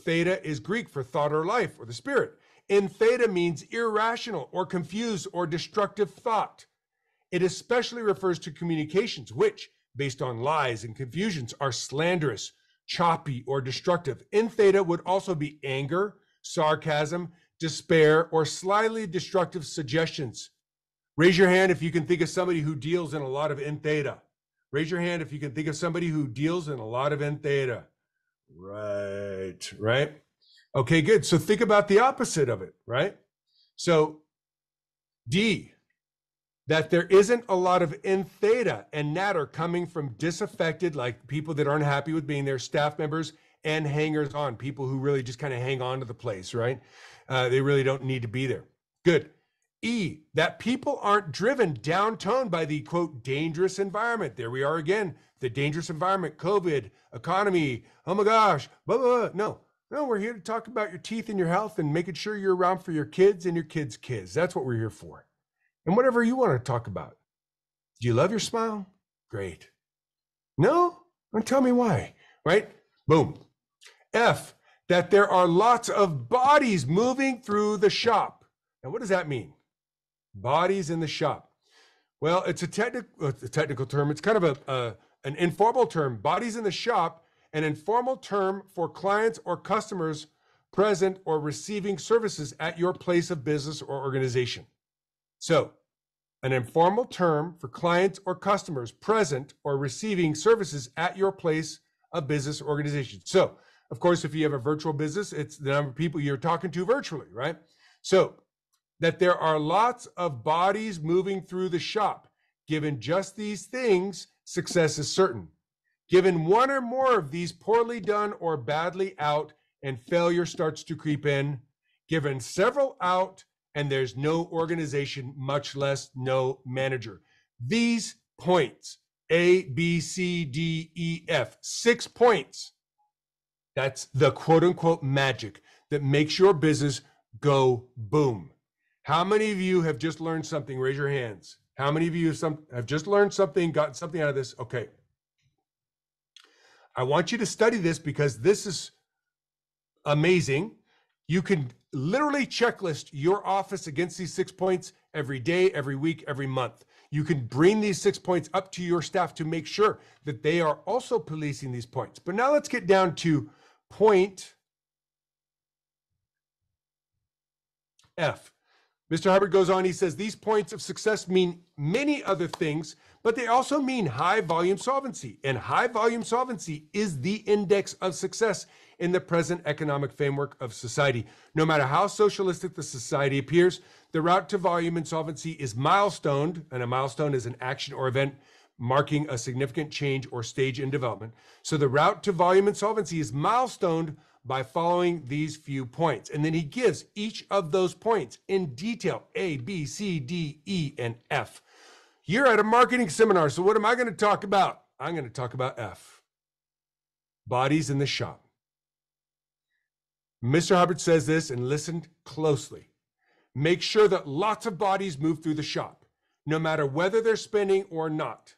Theta is Greek for thought or life or the spirit. N theta means irrational or confused or destructive thought. It especially refers to communications which, based on lies and confusions, are slanderous, choppy, or destructive. N theta would also be anger, sarcasm, despair, or slyly destructive suggestions. Raise your hand if you can think of somebody who deals in a lot of N theta. Raise your hand if you can think of somebody who deals in a lot of N theta. Right. Okay, good. So think about the opposite of it, right? So D, that there isn't a lot of in theta and natter coming from disaffected, like people that aren't happy with being there, staff members and hangers on, people who really just kind of hang on to the place, right? They really don't need to be there. Good. E, that people aren't driven downtown by the quote dangerous environment. There we are again, the dangerous environment, COVID, economy, oh my gosh, blah, blah, blah. No, we're here to talk about your teeth and your health and making sure you're around for your kids and your kids' kids. That's what we're here for. And whatever you want to talk about. Do you love your smile? Great. No? Well, tell me why, right? Boom. F, that there are lots of bodies moving through the shop. Now, what does that mean? Bodies in the shop. Well, it's a technical term. It's kind of an informal term. Bodies in the shop, an informal term for clients or customers present or receiving services at your place of business or organization. So, an informal term for clients or customers present or receiving services at your place of business or organization. So, of course, if you have a virtual business, it's the number of people you're talking to virtually, right? So, that there are lots of bodies moving through the shop. Given just these things, success is certain. Given one or more of these poorly done or badly out, and failure starts to creep in. Given several out, and there's no organization, much less no manager. These points, A, B, C, D, E, F, 6 points. That's the quote unquote magic that makes your business go boom. How many of you have just learned something? Raise your hands. How many of you have just learned something, gotten something out of this? Okay. I want you to study this because this is amazing. You can literally checklist your office against these 6 points every day, every week, every month. You can bring these 6 points up to your staff to make sure that they are also policing these points. But now let's get down to point F. Mr. Hubbard goes on, he says, these points of success mean many other things, but they also mean high volume solvency. And high volume solvency is the index of success in the present economic framework of society. No matter how socialistic the society appears, the route to volume and solvency is milestoned, and a milestone is an action or event marking a significant change or stage in development. So the route to volume and solvency is milestoned by following these few points. And then he gives each of those points in detail, A, B, C, D, E, and F. You're at a marketing seminar, so what am I going to talk about? I'm going to talk about F. Bodies in the shop. Mr. Hubbard says this, and listen closely. Make sure that lots of bodies move through the shop, no matter whether they're spending or not.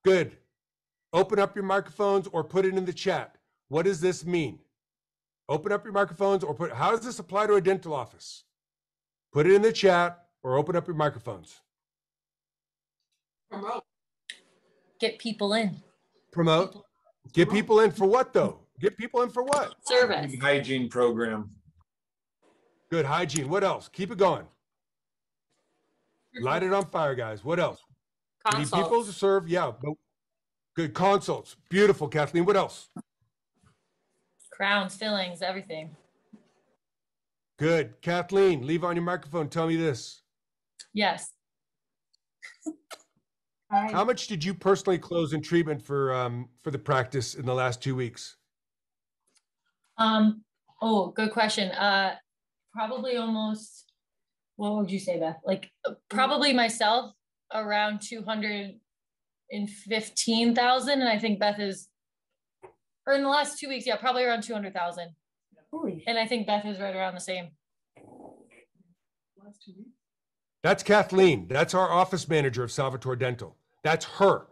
Good. Open up your microphones or put it in the chat. What does this mean? Open up your microphones or how does this apply to a dental office? Put it in the chat or open up your microphones.
Promote. Get people in.
Promote. Get people in for what though? Get people in for what?
Service.
Hygiene program.
Good hygiene. What else? Keep it going. Light it on fire, guys. What else? We need people to serve. Yeah. Good consults. Beautiful, Kathleen. What else?
Crowns, fillings, everything.
Good. Kathleen, leave on your microphone. Tell me this.
Yes.
How much did you personally close in treatment for the practice in the last 2 weeks?
Oh, good question. Probably almost, what would you say, Beth? Like probably myself around 215,000. And I think Beth is, or in the last 2 weeks, yeah, probably around 200,000. And I think Beth is right around the same.
That's Kathleen. That's our office manager of Salvatore Dental. That's her.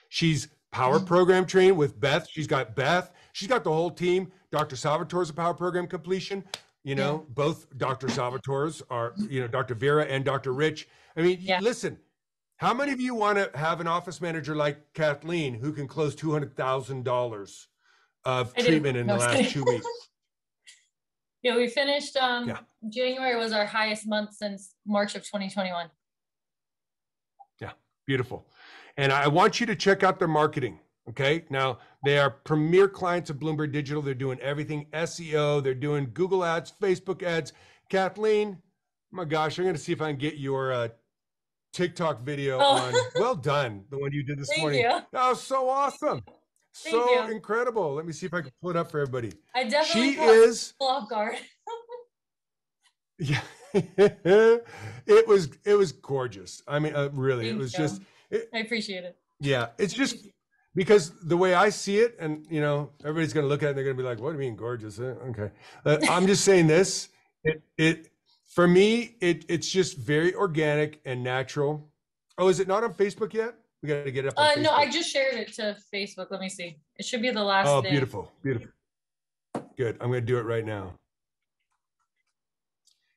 She's power program trained with Beth. She's got Beth. She's got the whole team. Dr. Salvatore's a power program completion. You know, both Dr. Salvatore's are, you know, Dr. Vera and Dr. Rich. I mean, listen, how many of you want to have an office manager like Kathleen who can close $200,000 of treatment in the last 2 weeks?
Yeah, we finished, January was our highest month since March of 2021.
Yeah, beautiful. And I want you to check out their marketing. Okay. Now they are premier clients of Blumberg Digital. They're doing everything SEO. They're doing Google ads, Facebook ads. Kathleen, oh my gosh, I'm going to see if I can get your TikTok video
Oh.
on. Well done, the one you did this
Thank
morning.
you.
That was so awesome.
Thank
So
you.
incredible. Let me see if I can pull it up for everybody.
I definitely
She
caught
is.
people off guard.
Yeah, it was gorgeous. I mean, really, it
Thank
was
you.
just.
I appreciate it.
Yeah, it's just because the way I see it, and everybody's gonna look at it and they're gonna be like, "What do you mean gorgeous?" Okay, I'm just saying this. It for me, it's just very organic and natural. Oh, is it not on Facebook yet? We got to get it up on Facebook.
No, I just shared it to Facebook. Let me see. It should be the last
Oh,
thing.
beautiful, beautiful. Good. I'm gonna do it right now.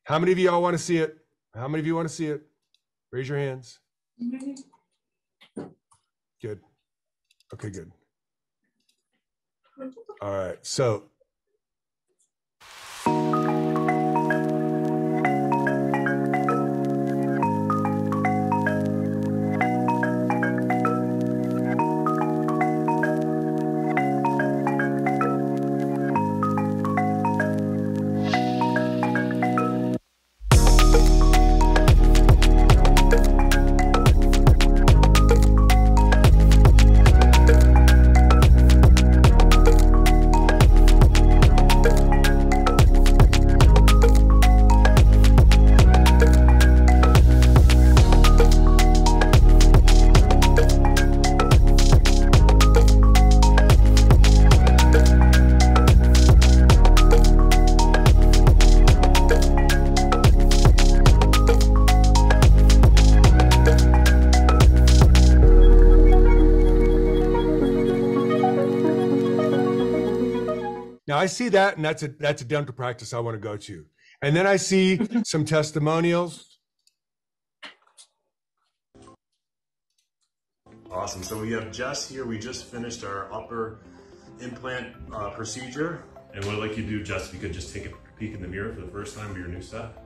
How many of y'all want to see it? How many of you want to see it? Raise your hands. Good. Okay, good. All right. So now I see that, and that's a dental practice I want to go to. And then I see some testimonials.
Awesome. So we have Jess here. We just finished our upper implant procedure. And what I'd like you to do, Jess, if you could just take a peek in the mirror for the first time of your new set.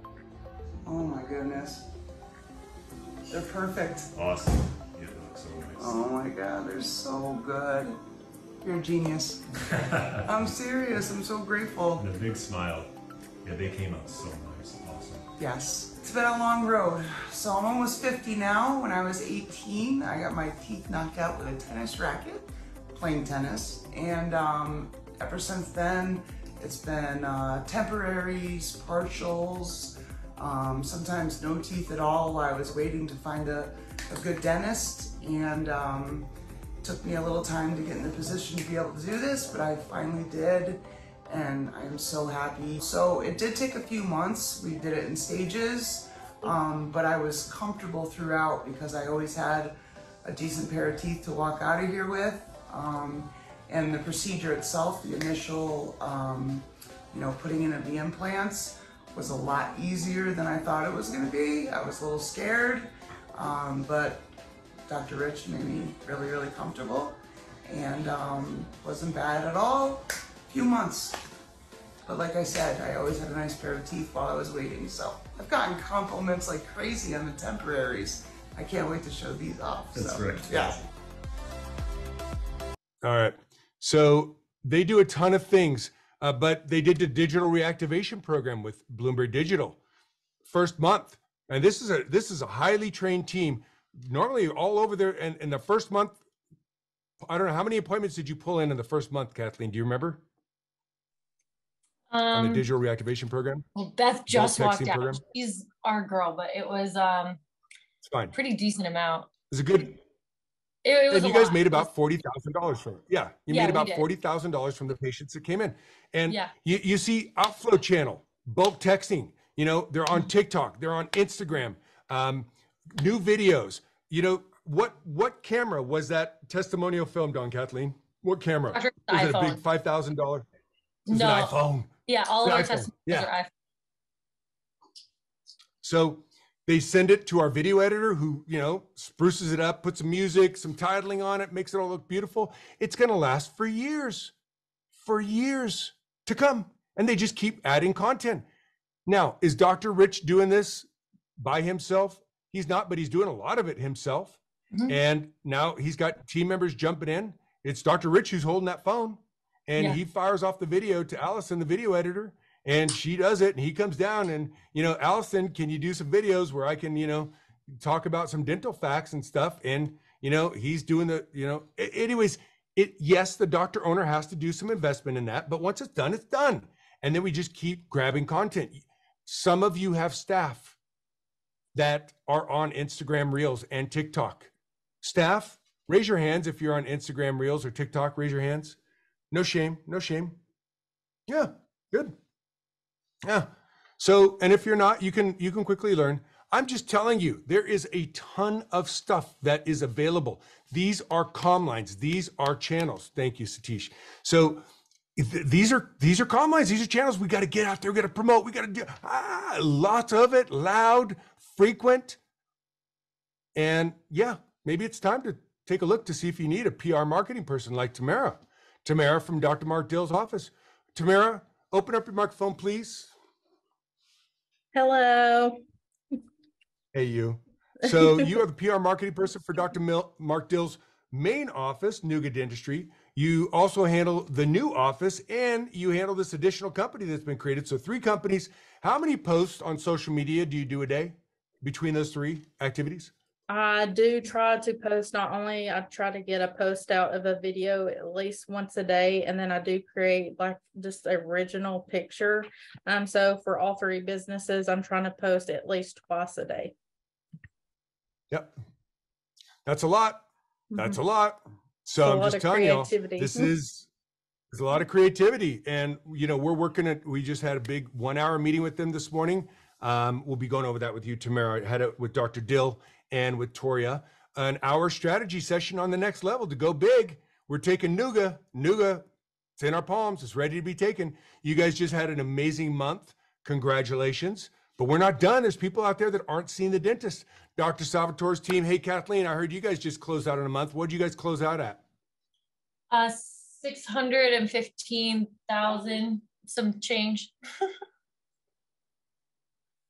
Oh my goodness. They're perfect.
Awesome. Yeah, they look so nice.
Oh my God, they're so good. You're a genius. I'm serious, I'm so grateful.
And a big smile. Yeah, they came out so nice. Awesome.
Yes, it's been a long road. So I'm almost 50 now. When I was 18, I got my teeth knocked out with a tennis racket, playing tennis. And ever since then, it's been temporaries, partials, sometimes no teeth at all while I was waiting to find a good dentist. And took me a little time to get in the position to be able to do this, but I finally did, and I'm so happy. So it did take a few months. We did it in stages, but I was comfortable throughout because I always had a decent pair of teeth to walk out of here with. And the procedure itself, the initial, putting in of the implants was a lot easier than I thought it was gonna be. I was a little scared, but Dr. Rich made me really, really comfortable, and wasn't bad at all. A few months. But like I said, I always had a nice pair of teeth while I was waiting. So I've gotten compliments like crazy on the temporaries. I can't wait to show these off.
That's
so,
right.
Yeah.
All right. So they do a ton of things, but they did the digital reactivation program with Blumberg Digital first month. And this is a highly trained team, normally all over there. And in the first month, I don't know, how many appointments did you pull in the first month, Kathleen? Do you remember? On the digital reactivation program?
Well, Beth just walked out.
Program?
She's our girl, but it was
It's fine.
pretty decent amount.
It's a good.
It was
and you guys made about $40,000 from it. Yeah, you made about $40,000 from the patients that came in. And you see outflow channel, bulk texting. You know, they're on TikTok, they're on Instagram, new videos. You know, what camera was that testimonial filmed on, Kathleen? What camera? Was
iPhone.
It a big $5,000?
No.
An iPhone.
Yeah, all of our
iPhone.
testimonials
Yeah.
are iPhone.
So they send it to our video editor who, you know, spruces it up, puts some music, some titling on it, makes it all look beautiful. It's going to last for years to come. And they just keep adding content. Now, is Dr. Rich doing this by himself? He's not, but he's doing a lot of it himself. Mm-hmm. And now he's got team members jumping in. It's Dr. Rich who's holding that phone. And he fires off the video to Allison, the video editor, and she does it. And he comes down and, you know, Allison, can you do some videos where I can, you know, talk about some dental facts and stuff. And, he's doing anyways, yes, the doctor owner has to do some investment in that, but once it's done, it's done. And then we just keep grabbing content. Some of you have staff that are on Instagram Reels and TikTok. Staff, raise your hands if you're on Instagram Reels or TikTok. Raise your hands. No shame. No shame. Yeah, good. Yeah. So, and if you're not, you can quickly learn. I'm just telling you, there is a ton of stuff that is available. These are comm lines. These are channels. Thank you, Satish. So these are comm lines. These are channels. We got to get out there. We got to promote. We got to do lots of it, loud, frequent. And yeah, maybe it's time to take a look to see if you need a PR marketing person like Tamara. Tamara from Dr. Mark Dill's office. Tamara, open up your microphone, please.
Hello.
Hey, you. So you are the PR marketing person for Dr. Mark Dill's main office, Nuga Dentistry. You also handle the new office, and you handle this additional company that's been created. So 3 companies. How many posts on social media do you do a day between those 3 activities?
I do try to post, I try to get a post out of a video at least once a day, and then I do create like just original picture. So for all 3 businesses, I'm trying to post at least twice a day.
Yep. That's a lot. That's a lot. So I'm just telling you, there's a lot of creativity, and we just had a big 1-hour meeting with them this morning. We'll be going over that with you, Tamara. I had it with Dr. Dill and with Toria, an hour strategy session on the next level to go big. We're taking Nuga. It's in our palms. It's ready to be taken. You guys just had an amazing month. Congratulations. But we're not done. There's people out there that aren't seeing the dentist. Dr. Salvatore's team. Hey, Kathleen, I heard you guys just closed out in a month. What did you guys close out at?
615,000, some change.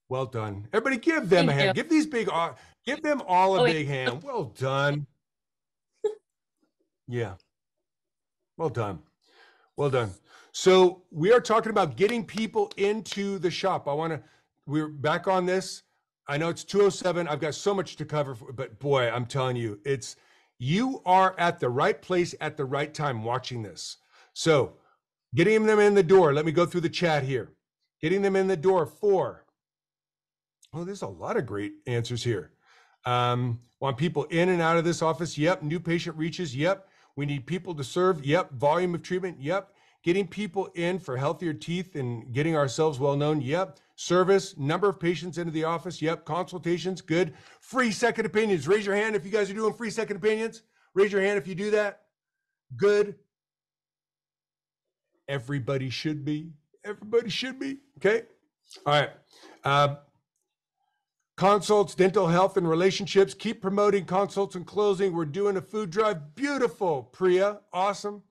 Well done. Everybody give them a hand. Give them all a big hand. Well done. Yeah. Well done. Well done. So we are talking about getting people into the shop. We're back on this. I know it's 2:07. I've got so much to cover, but boy, I'm telling you, you are at the right place at the right time watching this. So getting them in the door. Let me go through the chat here. Getting them in the door for, there's a lot of great answers here. Want people in and out of this office? Yep. New patient reaches? Yep. We need people to serve? Yep. Volume of treatment? Yep. Getting people in for healthier teeth and getting ourselves well known? Yep. Service, number of patients into the office? Yep. Consultations? Good. Free second opinions. Raise your hand if you guys are doing free second opinions. Raise your hand if you do that. Good. Everybody should be. Everybody should be. Okay. All right. Consults, dental health and relationships. Keep promoting consults and closing. We're doing a food drive. Beautiful, Priya. Awesome.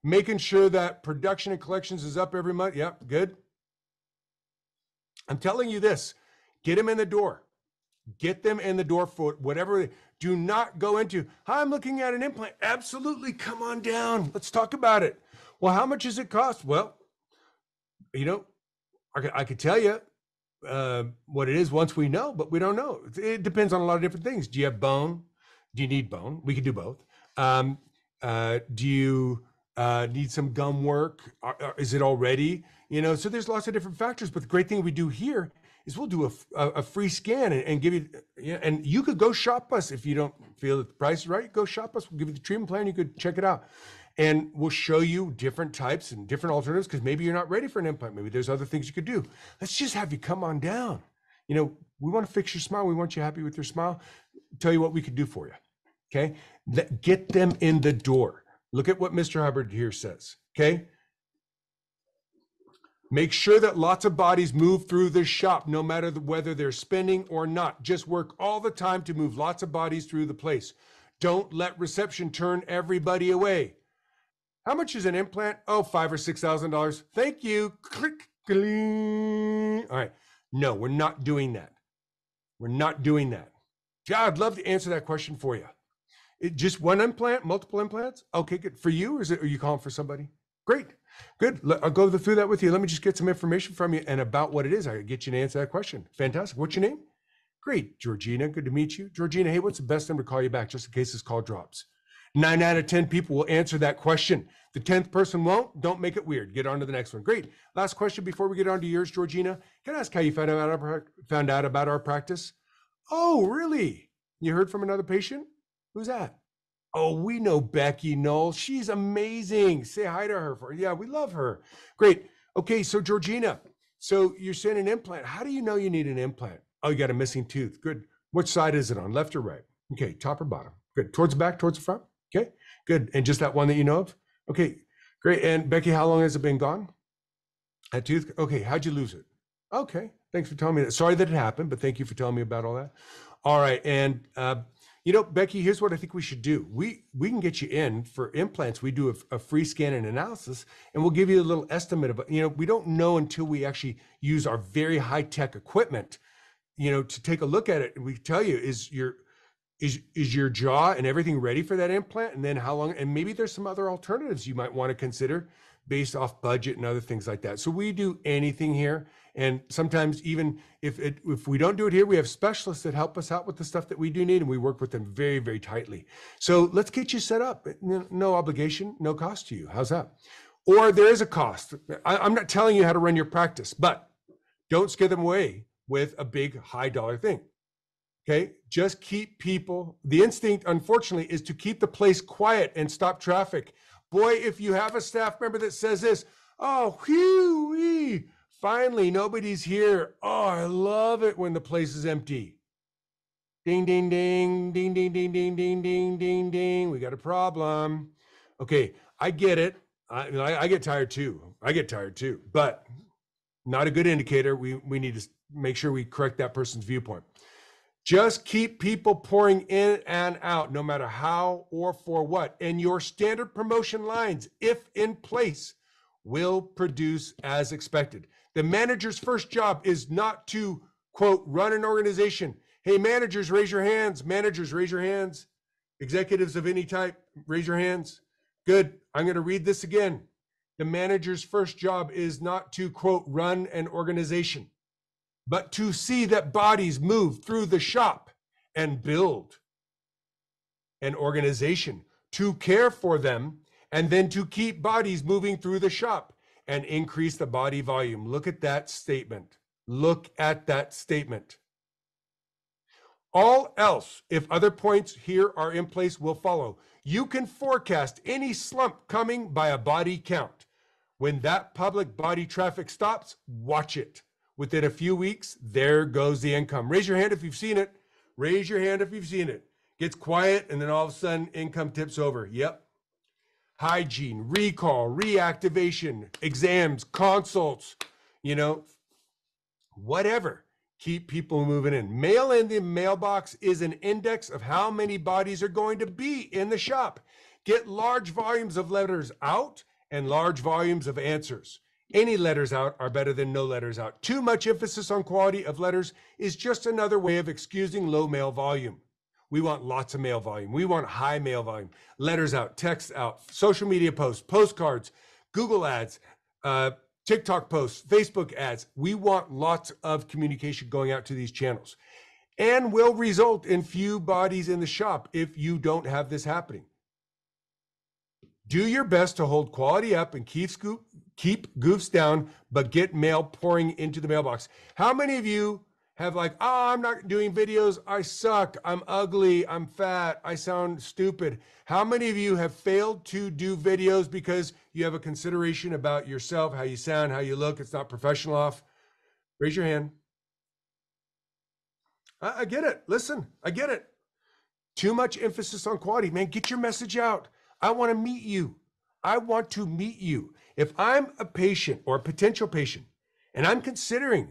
Making sure that production and collections is up every month. Yep, good. I'm telling you this. Get them in the door. Get them in the door for whatever. Do not go into, hi, I'm looking at an implant. Absolutely. Come on down. Let's talk about it. Well, how much does it cost? Well, I could tell you what it is once we know, but we don't know. It depends on a lot of different things. Do you have bone? Do you need bone? We could do both. Do you need some gum work? Is it already? So there's lots of different factors, but the great thing we do here is we'll do a free scan and give you, and you could go shop us if you don't feel that the price is right. Go shop us. We'll give you the treatment plan. You could check it out. And we'll show you different types and different alternatives because maybe you're not ready for an implant. Maybe there's other things you could do. Let's just have you come on down. We want to fix your smile. We want you happy with your smile. Tell you what we could do for you. Okay. Get them in the door. Look at what Mr. Hubbard here says. Okay. Make sure that lots of bodies move through the shop, no matter whether they're spending or not. Just work all the time to move lots of bodies through the place. Don't let reception turn everybody away. How much is an implant? Oh, $5,000 or $6,000. Thank you. Click. All right. No, we're not doing that. We're not doing that. Yeah, I'd love to answer that question for you. Just one implant, multiple implants? Okay, good. For you, or are you calling for somebody? Great. Good. I'll go through that with you. Let me just get some information from you and about what it is. I can get you to answer that question. Fantastic. What's your name? Great, Georgina, good to meet you. Georgina, hey, what's the best number to call you back just in case this call drops? 9 out of 10 people will answer that question. The 10th person won't. Don't make it weird. Get on to the next one. Great. Last question before we get on to yours, Georgina. Can I ask how you found out about our practice? Oh, really? You heard from another patient? Who's that? Oh, we know Becky Knoll. She's amazing. Say hi to her. Yeah, we love her. Great. Okay, so Georgina, so you're saying an implant. How do you know you need an implant? Oh, you got a missing tooth. Good. Which side is it on, left or right? Okay, top or bottom? Good. Towards the back, towards the front? Okay, good. And just that one that you know of? Okay, great. And Becky, how long has it been gone? That tooth? Okay, how'd you lose it? Okay, thanks for telling me that. Sorry that it happened, but thank you for telling me about all that. All right, and you know, Becky, here's what I think we should do. We can get you in for implants. We do a free scan and analysis, and we'll give you a little estimate of, you know, we don't know until we actually use our very high-tech equipment, you know, to take a look at it. And we tell you, is your jaw and everything ready for that implant? And then how long, and maybe there's some other alternatives you might want to consider based off budget and other things like that. So we do anything here. And sometimes even if we don't do it here, we have specialists that help us out with the stuff that we do need, and we work with them very, very tightly. So let's get you set up. No obligation, no cost to you. How's that? Or there is a cost. I'm not telling you how to run your practice, but don't scare them away with a big high dollar thing. Okay, just keep people, the instinct, unfortunately, is to keep the place quiet and stop traffic. Boy, if you have a staff member that says this, oh, whew, finally, nobody's here. Oh, I love it when the place is empty. Ding, ding, ding, ding, ding, ding, ding, ding, ding, ding, ding. We got a problem. Okay, I get it. I get tired too. But not a good indicator. We need to make sure we correct that person's viewpoint. Just keep people pouring in and out, no matter how or for what. And your standard promotion lines, if in place, will produce as expected. The manager's first job is not to, quote, run an organization. Hey, managers, raise your hands. Managers, raise your hands. Executives of any type, raise your hands. Good. I'm going to read this again. The manager's first job is not to, quote, run an organization, but to see that bodies move through the shop and build an organization, to care for them, and then to keep bodies moving through the shop and increase the body volume. Look at that statement. Look at that statement. All else, if other points here are in place, will follow. You can forecast any slump coming by a body count. When that public body traffic stops, watch it. Within a few weeks, there goes the income. Raise your hand if you've seen it. Raise your hand if you've seen it. Gets quiet, and then all of a sudden, income tips over. Yep. Hygiene, recall, reactivation, exams, consults, you know, whatever. Keep people moving in. Mail in the mailbox is an index of how many bodies are going to be in the shop. Get large volumes of letters out and large volumes of answers. Any letters out are better than no letters out. Too much emphasis on quality of letters is just another way of excusing low mail volume. We want lots of mail volume. We want high mail volume. Letters out, text out, social media posts, postcards, Google ads, TikTok posts, Facebook ads. We want lots of communication going out to these channels, and will result in few bodies in the shop if you don't have this happening. Do your best to hold quality up and keep goofs down, but get mail pouring into the mailbox. How many of you have like, oh, I'm not doing videos. I suck. I'm ugly. I'm fat. I sound stupid. How many of you have failed to do videos because you have a consideration about yourself, how you sound, how you look? It's not professional off. Raise your hand. I get it. Listen, I get it. Too much emphasis on quality. Man, get your message out. I want to meet you. I want to meet you. If I'm a patient or a potential patient and I'm considering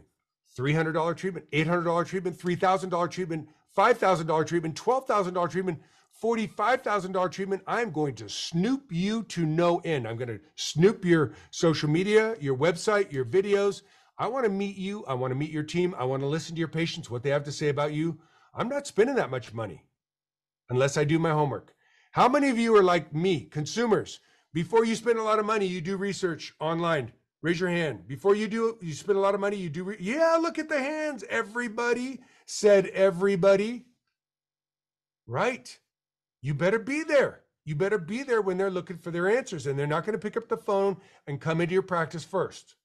$300 treatment, $800 treatment, $3,000 treatment, $5,000 treatment, $12,000 treatment, $45,000 treatment, I'm going to snoop you to no end. I'm going to snoop your social media, your website, your videos. I want to meet you. I want to meet your team. I want to listen to your patients, what they have to say about you. I'm not spending that much money unless I do my homework. How many of you are like me, consumers? Before you spend a lot of money, you do research online. Raise your hand. Before you do it, you spend a lot of money, you do, yeah, look at the hands. Everybody said everybody. Right. You better be there. You better be there when they're looking for their answers, and they're not going to pick up the phone and come into your practice first.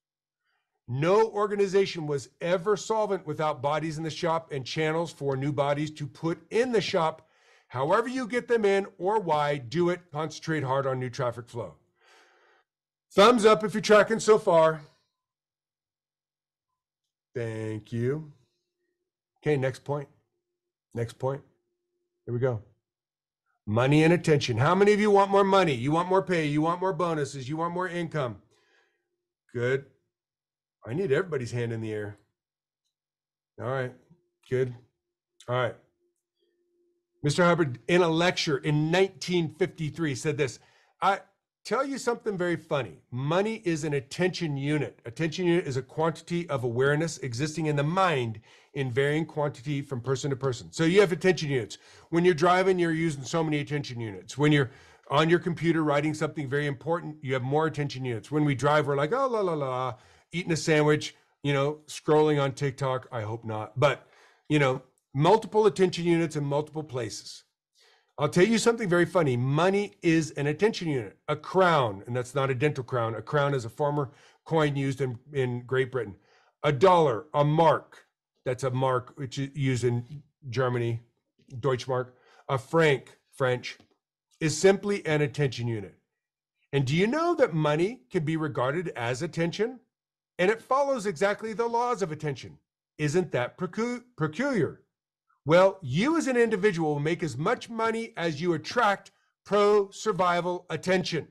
No organization was ever solvent without bodies in the shop and channels for new bodies to put in the shop. However you get them in or why, do it. Concentrate hard on new traffic flow. Thumbs up if you're tracking so far. Thank you. Okay, next point. Next point. Here we go. Money and attention. How many of you want more money? You want more pay? You want more bonuses? You want more income? Good. I need everybody's hand in the air. All right. Good. All right. Mr. Hubbard, in a lecture in 1953, said this. I tell you something very funny. Money is an attention unit. Attention unit is a quantity of awareness existing in the mind in varying quantity from person to person. So you have attention units. When you're driving, you're using so many attention units. When you're on your computer writing something very important, you have more attention units. When we drive, we're like, oh, la, la, la, eating a sandwich, you know, scrolling on TikTok. I hope not. But, you know, multiple attention units in multiple places. I'll tell you something very funny. Money is an attention unit. A crown, and that's not a dental crown. A crown is a former coin used in Great Britain. A dollar, a mark. That's a mark which is used in Germany, Deutschmark. A franc, French, is simply an attention unit. And do you know that money can be regarded as attention? And it follows exactly the laws of attention. Isn't that peculiar? Well, you as an individual will make as much money as you attract pro-survival attention.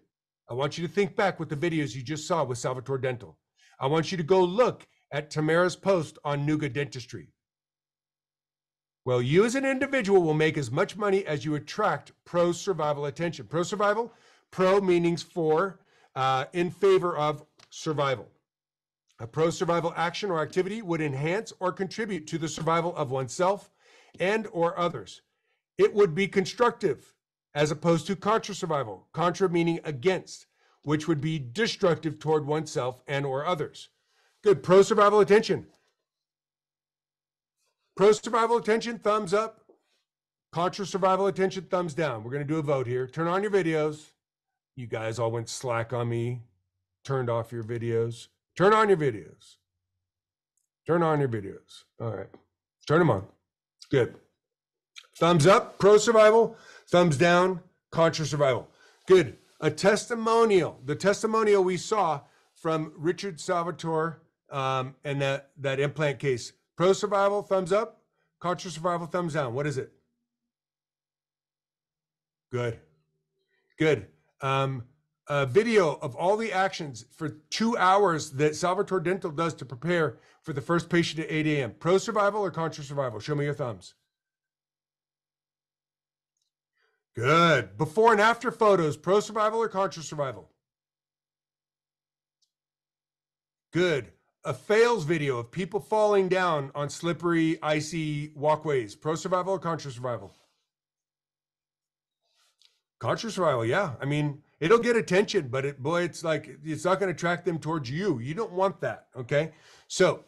I want you to think back with the videos you just saw with Salvatore Dental. I want you to go look at Tamara's post on Nuga Dentistry. Well, you as an individual will make as much money as you attract pro-survival attention. Pro-survival, pro meanings for, in favor of survival. A pro-survival action or activity would enhance or contribute to the survival of oneself and or others. It would be constructive as opposed to contra-survival, contra meaning against, which would be destructive toward oneself and or others. Good. Pro-survival attention. Pro-survival attention, thumbs up. Contra-survival attention, thumbs down. We're going to do a vote here. Turn on your videos. You guys all went slack on me. Turned off your videos. Turn on your videos. Turn on your videos. All right. Turn them on. Good. Thumbs up, pro-survival. Thumbs down, contra-survival. Good. A testimonial. The testimonial we saw from Richard Salvatore and that implant case. Pro-survival, thumbs up. Contra-survival, thumbs down. What is it? Good. Good. A video of all the actions for 2 hours that Salvatore Dental does to prepare for the first patient at 8 a.m. Pro-survival or contra-survival? Show me your thumbs. Good. Before and after photos, pro-survival or contra-survival? Good. A fails video of people falling down on slippery, icy walkways. Pro-survival or contra-survival? Contra-survival, yeah. I mean, it'll get attention, but it's like, it's not going to attract them towards you. You don't want that, okay? So,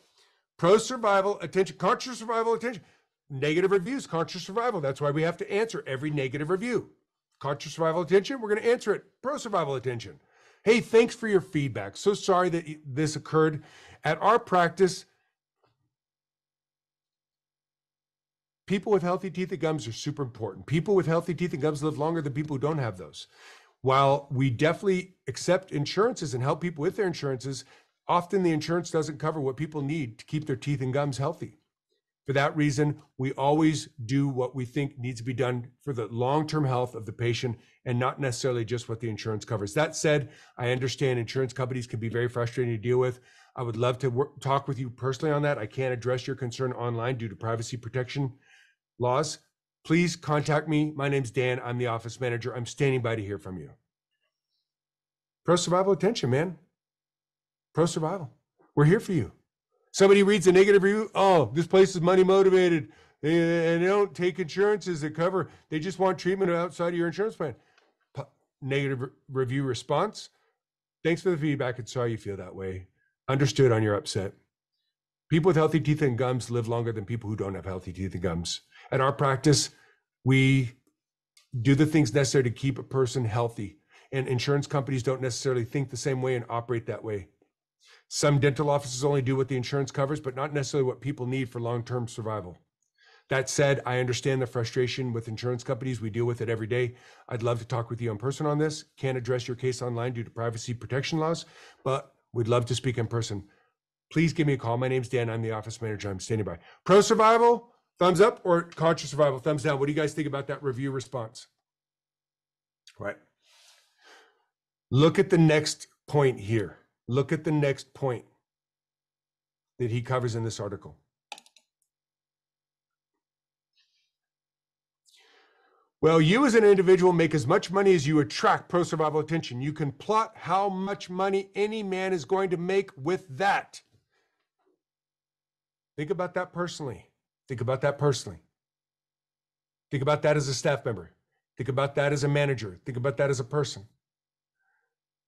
pro-survival attention, contra-survival attention. Negative reviews, contra-survival. That's why we have to answer every negative review. Contra-survival attention, we're going to answer it. Pro-survival attention. Hey, thanks for your feedback. So sorry that this occurred. At our practice, people with healthy teeth and gums are super important. People with healthy teeth and gums live longer than people who don't have those. While we definitely accept insurances and help people with their insurances, often the insurance doesn't cover what people need to keep their teeth and gums healthy. For that reason, we always do what we think needs to be done for the long-term health of the patient and not necessarily just what the insurance covers. That said, I understand insurance companies can be very frustrating to deal with. I would love to talk with you personally on that. I can't address your concern online due to privacy protection laws. Please contact me. My name's Dan. I'm the office manager. I'm standing by to hear from you. Pro-survival attention, man. Pro-survival. We're here for you. Somebody reads a negative review. Oh, this place is money motivated and they don't take insurances that cover. They just want treatment outside of your insurance plan. Negative review response. Thanks for the feedback and sorry you feel that way. Understood on your upset. People with healthy teeth and gums live longer than people who don't have healthy teeth and gums. At our practice, we do the things necessary to keep a person healthy. And insurance companies don't necessarily think the same way and operate that way. Some dental offices only do what the insurance covers, but not necessarily what people need for long-term survival. That said, I understand the frustration with insurance companies. We deal with it every day. I'd love to talk with you in person on this. Can't address your case online due to privacy protection laws, but we'd love to speak in person. Please give me a call. My name's Dan. I'm the office manager. I'm standing by. Pro survival, thumbs up, or conscious survival, thumbs down. What do you guys think about that review response? All right. Look at the next point here. Look at the next point that he covers in this article. Well, you as an individual make as much money as you attract pro-survival attention. You can plot how much money any man is going to make with that. Think about that personally. Think about that personally. Think about that as a staff member. Think about that as a manager. Think about that as a person.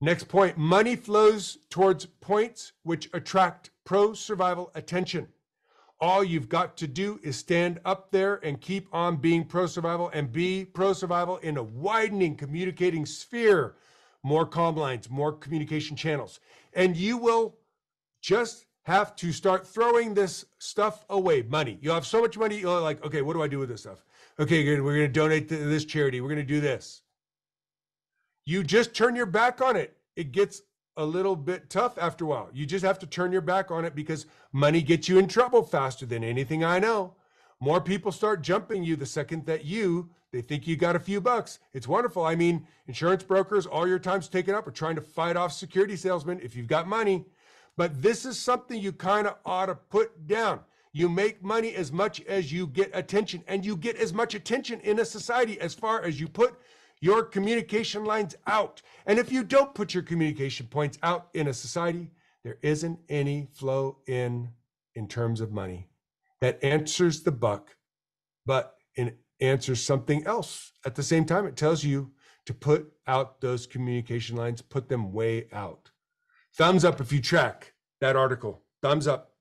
Next point, money flows towards points which attract pro-survival attention. All you've got to do is stand up there and keep on being pro-survival and be pro-survival in a widening communicating sphere. More comm lines, more communication channels. And you will just have to start throwing this stuff away. Money. You have so much money, you're like, okay, what do I do with this stuff? Okay, good. We're going to donate to this charity. We're going to do this. You just turn your back on it. It gets a little bit tough after a while. You just have to turn your back on it because money gets you in trouble faster than anything I know. More people start jumping you the second that they think you got a few bucks. It's wonderful. I mean, insurance brokers, all your time's taken up are trying to fight off security salesmen if you've got money. But this is something you kind of ought to put down. You make money as much as you get attention, and you get as much attention in a society as far as you put your communication lines out. And if you don't put your communication points out in a society, there isn't any flow in terms of money. That answers the buck, but it answers something else. At the same time, it tells you to put out those communication lines, put them way out. Thumbs up if you track that article. Thumbs up.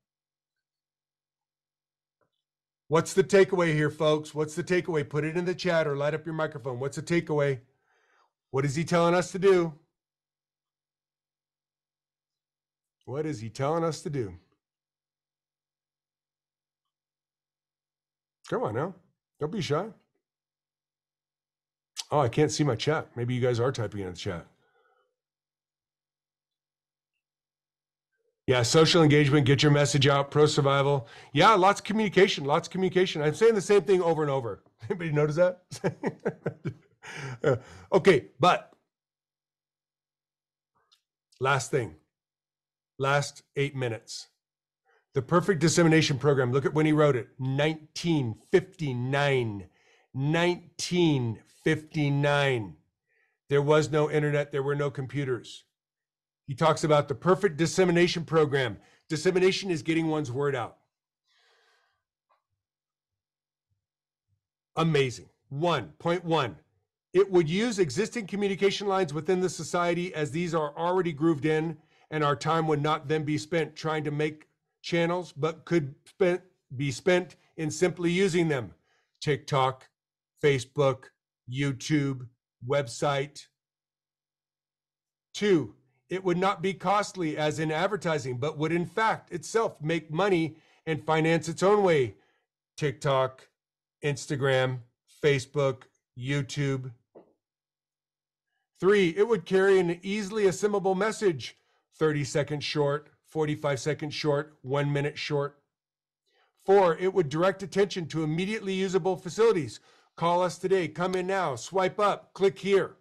What's the takeaway here, folks? What's the takeaway? Put it in the chat or light up your microphone. What's the takeaway? What is he telling us to do? What is he telling us to do? Come on now. Don't be shy. Oh, I can't see my chat. Maybe you guys are typing in the chat. Yeah, social engagement, get your message out, pro-survival. Yeah, lots of communication, lots of communication. I'm saying the same thing over and over. Anybody notice that? Okay, but last thing, last 8 minutes. The Perfect Dissemination Program, look at when he wrote it, 1959. 1959. There was no internet, there were no computers. He talks about the Perfect Dissemination Program. Dissemination is getting one's word out. Amazing. Point one, it would use existing communication lines within the society as these are already grooved in, and our time would not then be spent trying to make channels, but could be spent in simply using them. TikTok, Facebook, YouTube, website. 2, it would not be costly as in advertising, but would in fact itself make money and finance its own way. TikTok, Instagram, Facebook, YouTube. 3, it would carry an easily assimilable message, 30 seconds short, 45 seconds short, 1 minute short. 4, it would direct attention to immediately usable facilities. Call us today, come in now, swipe up, click here.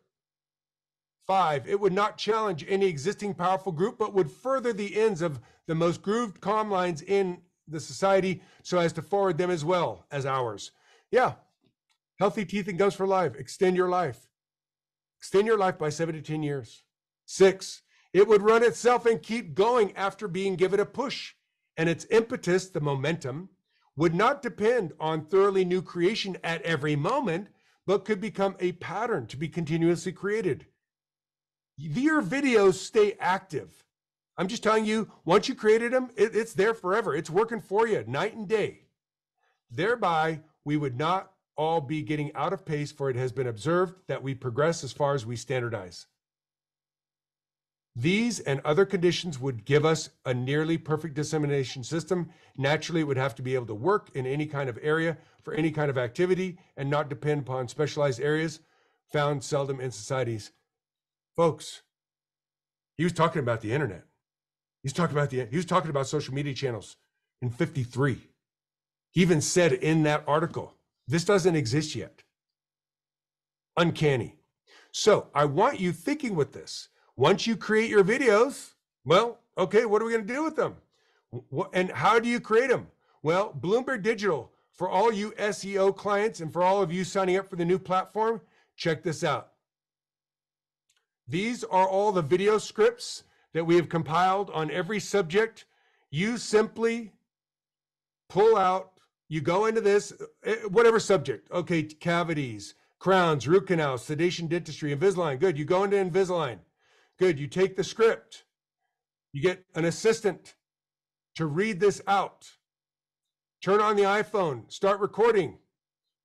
5, it would not challenge any existing powerful group, but would further the ends of the most grooved comm lines in the society so as to forward them as well as ours. Yeah, healthy teeth and gums for life. Extend your life. Extend your life by 7 to 10 years. 6, it would run itself and keep going after being given a push. And its impetus, the momentum, would not depend on thoroughly new creation at every moment, but could become a pattern to be continuously created. Your videos stay active. I'm just telling you, once you created them, it's there forever. It's working for you night and day. Thereby, we would not all be getting out of pace, for it has been observed that we progress as far as we standardize. These and other conditions would give us a nearly perfect dissemination system. Naturally, it would have to be able to work in any kind of area for any kind of activity and not depend upon specialized areas found seldom in societies. Folks, he was talking about the internet. He was talking about social media channels in 53. He even said in that article, this doesn't exist yet. Uncanny. So I want you thinking with this. Once you create your videos, well, okay, what are we going to do with them? And how do you create them? Well, Blumberg Digital, for all you SEO clients and for all of you signing up for the new platform, check this out. These are all the video scripts that we have compiled on every subject. You simply pull out, you go into this, whatever subject, okay, cavities, crowns, root canals, sedation, dentistry, Invisalign. Good, you go into Invisalign. Good, you take the script. You get an assistant to read this out. Turn on the iPhone, start recording.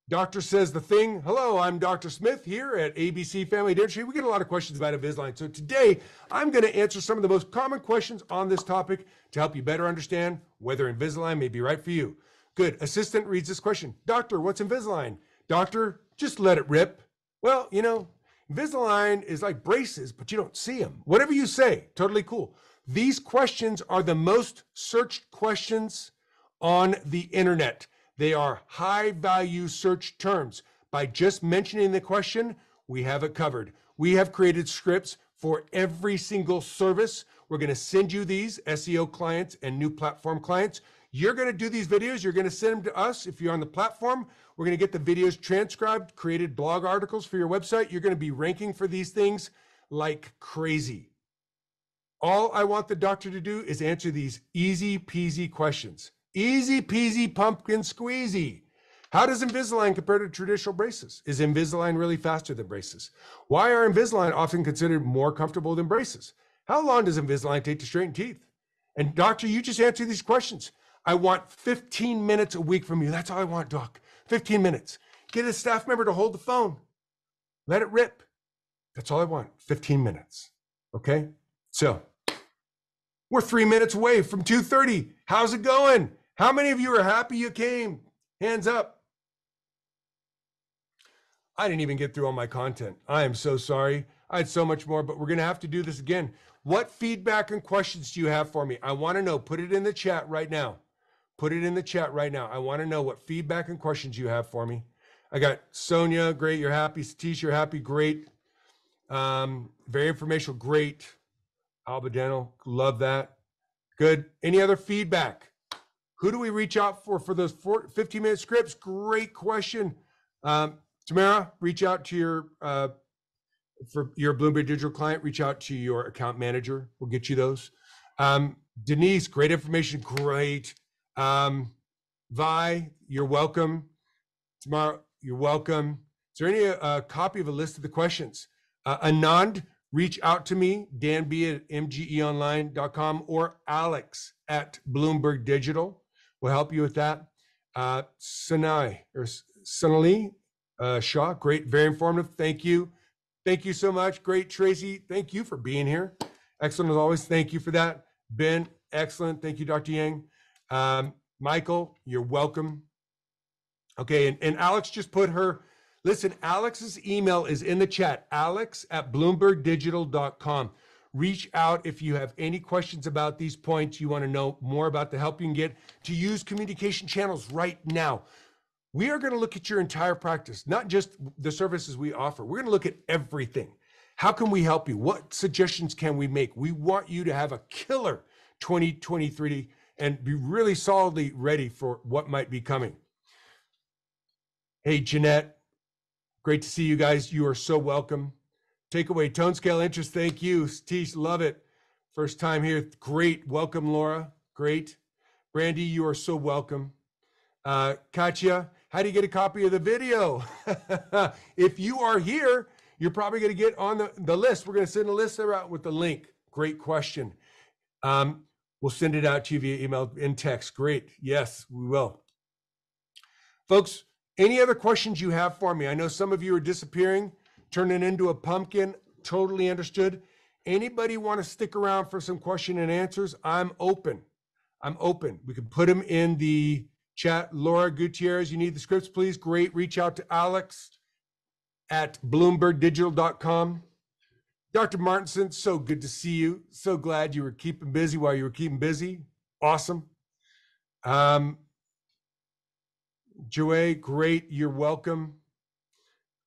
Doctor says the thing. Hello, I'm Dr. Smith here at ABC Family Dentistry. We get a lot of questions about Invisalign. So today, I'm going to answer some of the most common questions on this topic to help you better understand whether Invisalign may be right for you. Good. Assistant reads this question. Doctor, what's Invisalign? Doctor, just let it rip. Well, you know, Invisalign is like braces, but you don't see them. Whatever you say, totally cool. These questions are the most searched questions on the internet. They are high value search terms. By just mentioning the question, we have it covered. We have created scripts for every single service. We're going to send you these SEO clients and new platform clients. You're going to do these videos. You're going to send them to us. If you're on the platform, we're going to get the videos transcribed, created blog articles for your website. You're going to be ranking for these things like crazy. All I want the doctor to do is answer these easy peasy questions. Easy peasy pumpkin squeezy. How does Invisalign compare to traditional braces? Is Invisalign really faster than braces? Why are Invisalign often considered more comfortable than braces? How long does Invisalign take to straighten teeth? And doctor, you just answer these questions. I want 15 minutes a week from you. That's all I want, doc. 15 minutes. Get a staff member to hold the phone. Let it rip. That's all I want. 15 minutes. Okay? So, we're 3 minutes away from 2:30. How's it going? How many of you are happy you came? Hands up. I didn't even get through all my content. I am so sorry. I had so much more, but we're going to have to do this again. What feedback and questions do you have for me? I want to know. Put it in the chat right now. Put it in the chat right now. I want to know what feedback and questions you have for me. I got Sonia, great, you're happy. Satish, you're happy, great. Very informational, great. Alba Dental, love that. Good. Any other feedback? Who do we reach out for those 15-minute scripts? Great question. Tamara, reach out to your, for your Blumberg Digital client, reach out to your account manager. We'll get you those. Denise, great information, great. Vi, you're welcome. Tamara, you're welcome. Is there any copy of a list of the questions? Anand, reach out to me, danb@mgeonline.com or Alex at Blumberg Digital. We'll help you with that. Sonali Shaw, great, very informative. Thank you. Thank you so much. Great, Tracy. Thank you for being here. Excellent as always. Thank you for that. Ben, excellent. Thank you, Dr. Yang. Michael, you're welcome. Okay, and Alex just put her, listen, Alex's email is in the chat, alex@bloombergdigital.com. Reach out if you have any questions about these points. You want to know more about the help you can get to use communication channels right now. We are going to look at your entire practice, not just the services we offer. We're going to look at everything. How can we help you? What suggestions can we make? We want you to have a killer 2023 and be really solidly ready for what might be coming. Hey, Jeanette, great to see you guys. You are so welcome. Takeaway, tone scale interest, thank you. Satish, love it. First time here, great. Welcome, Laura, great. Brandy, you are so welcome. Katya, how do you get a copy of the video? If you are here, you're probably going to get on the list. We're going to send a list out with the link. Great question. We'll send it out to you via email and text. Great. Yes, we will. Folks, any other questions you have for me? I know some of you are disappearing, turning into a pumpkin. Totally understood. Anybody want to stick around for some question and answers? I'm open. I'm open. We can put them in the chat. Laura Gutierrez, you need the scripts, please. Great. Reach out to Alex at bloombergdigital.com. Dr. Martinson, so good to see you. So glad you were keeping busy while you were keeping busy. Awesome. Joey, great. You're welcome.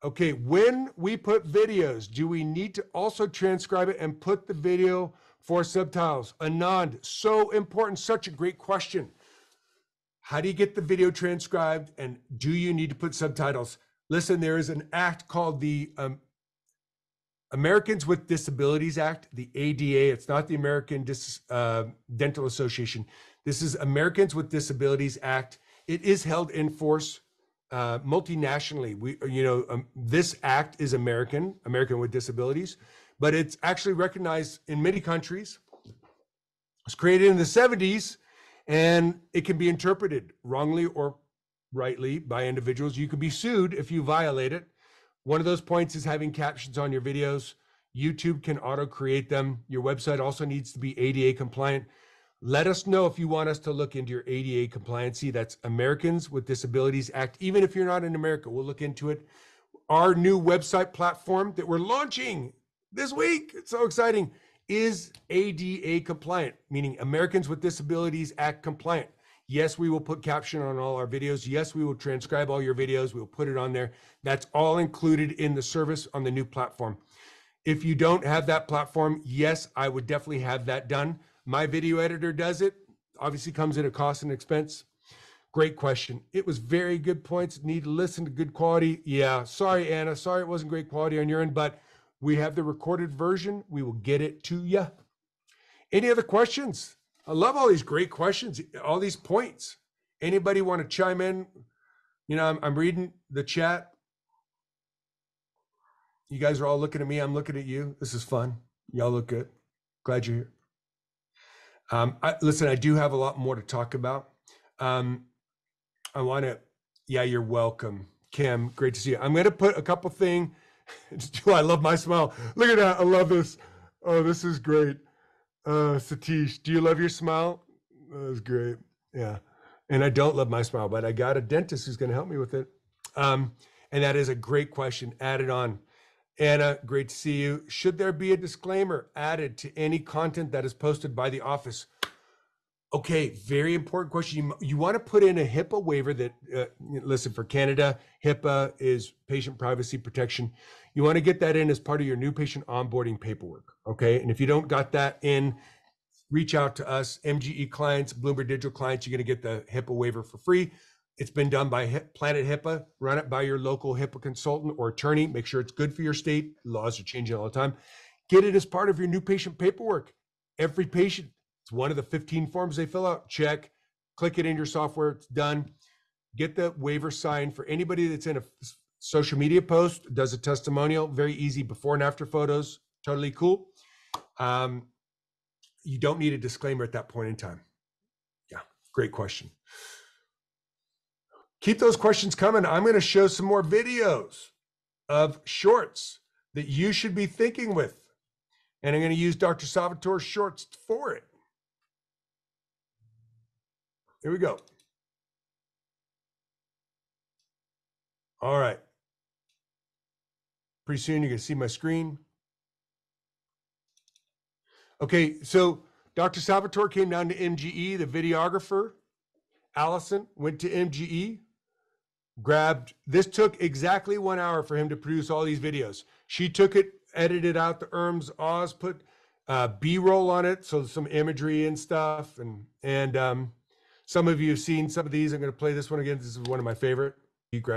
Okay, when we put videos, do we need to also transcribe it and put the video for subtitles? Anand, so important, such a great question. How do you get the video transcribed and do you need to put subtitles? Listen, there is an act called the Americans with Disabilities Act, the ADA. It's not the American Dental Association. This is Americans with Disabilities Act. It is held in force multinationally. This act is American with disabilities, but it's actually recognized in many countries. It was created in the 70s, and it can be interpreted wrongly or rightly by individuals. You could be sued if you violate it. One of those points is having captions on your videos. YouTube can auto-create them. Your website also needs to be ADA compliant. Let us know if you want us to look into your ADA compliancy. That's Americans with Disabilities Act. Even if you're not in America, we'll look into it. Our new website platform that we're launching this week, it's so exciting, is ADA compliant, meaning Americans with Disabilities Act compliant. Yes, we will put caption on all our videos. Yes, we will transcribe all your videos. We'll put it on there. That's all included in the service on the new platform. If you don't have that platform, yes, I would definitely have that done. My video editor does it. Obviously comes at a cost and expense. Great question. It was very good points. Need to listen to good quality. Yeah, sorry, Anna. Sorry it wasn't great quality on your end, but we have the recorded version. We will get it to you. Any other questions? I love all these great questions, all these points. Anybody want to chime in? You know, I'm reading the chat. You guys are all looking at me. I'm looking at you. This is fun. Y'all look good. Glad you're here. Listen, I do have a lot more to talk about. I want to, yeah, you're welcome. Kim, great to see you. I'm going to put a couple things. I love my smile. Look at that. I love this. Oh, this is great. Satish, do you love your smile? That was great. Yeah. And I don't love my smile, but I got a dentist who's going to help me with it. And that is a great question. Added on. Anna, great to see you. Should there be a disclaimer added to any content that is posted by the office? Okay, very important question. You want to put in a HIPAA waiver that, listen, for Canada, HIPAA is patient privacy protection. You want to get that in as part of your new patient onboarding paperwork, okay? And if you don't got that in, reach out to us, MGE clients, Blumberg Digital clients. You're going to get the HIPAA waiver for free. It's been done by Planet HIPAA. Run it by your local HIPAA consultant or attorney. Make sure it's good for your state. Laws are changing all the time. Get it as part of your new patient paperwork. Every patient, it's one of the 15 forms they fill out. Check, click it in your software. It's done. Get the waiver signed. For anybody that's in a social media post, does a testimonial, very easy before and after photos. Totally cool. You don't need a disclaimer at that point in time. Yeah, great question. Keep those questions coming. I'm going to show some more videos of shorts that you should be thinking with. And I'm going to use Dr. Salvatore's shorts for it. Here we go. All right. Pretty soon you're going to see my screen. Okay, so Dr. Salvatore came down to MGE, the videographer. Allison went to MGE, grabbed, this took exactly 1 hour for him to produce all these videos. She took it, edited out the ums, ahs, put B-roll on it, so some imagery and stuff. And some of you have seen some of these. I'm going to play this one again. This is one of my favorite.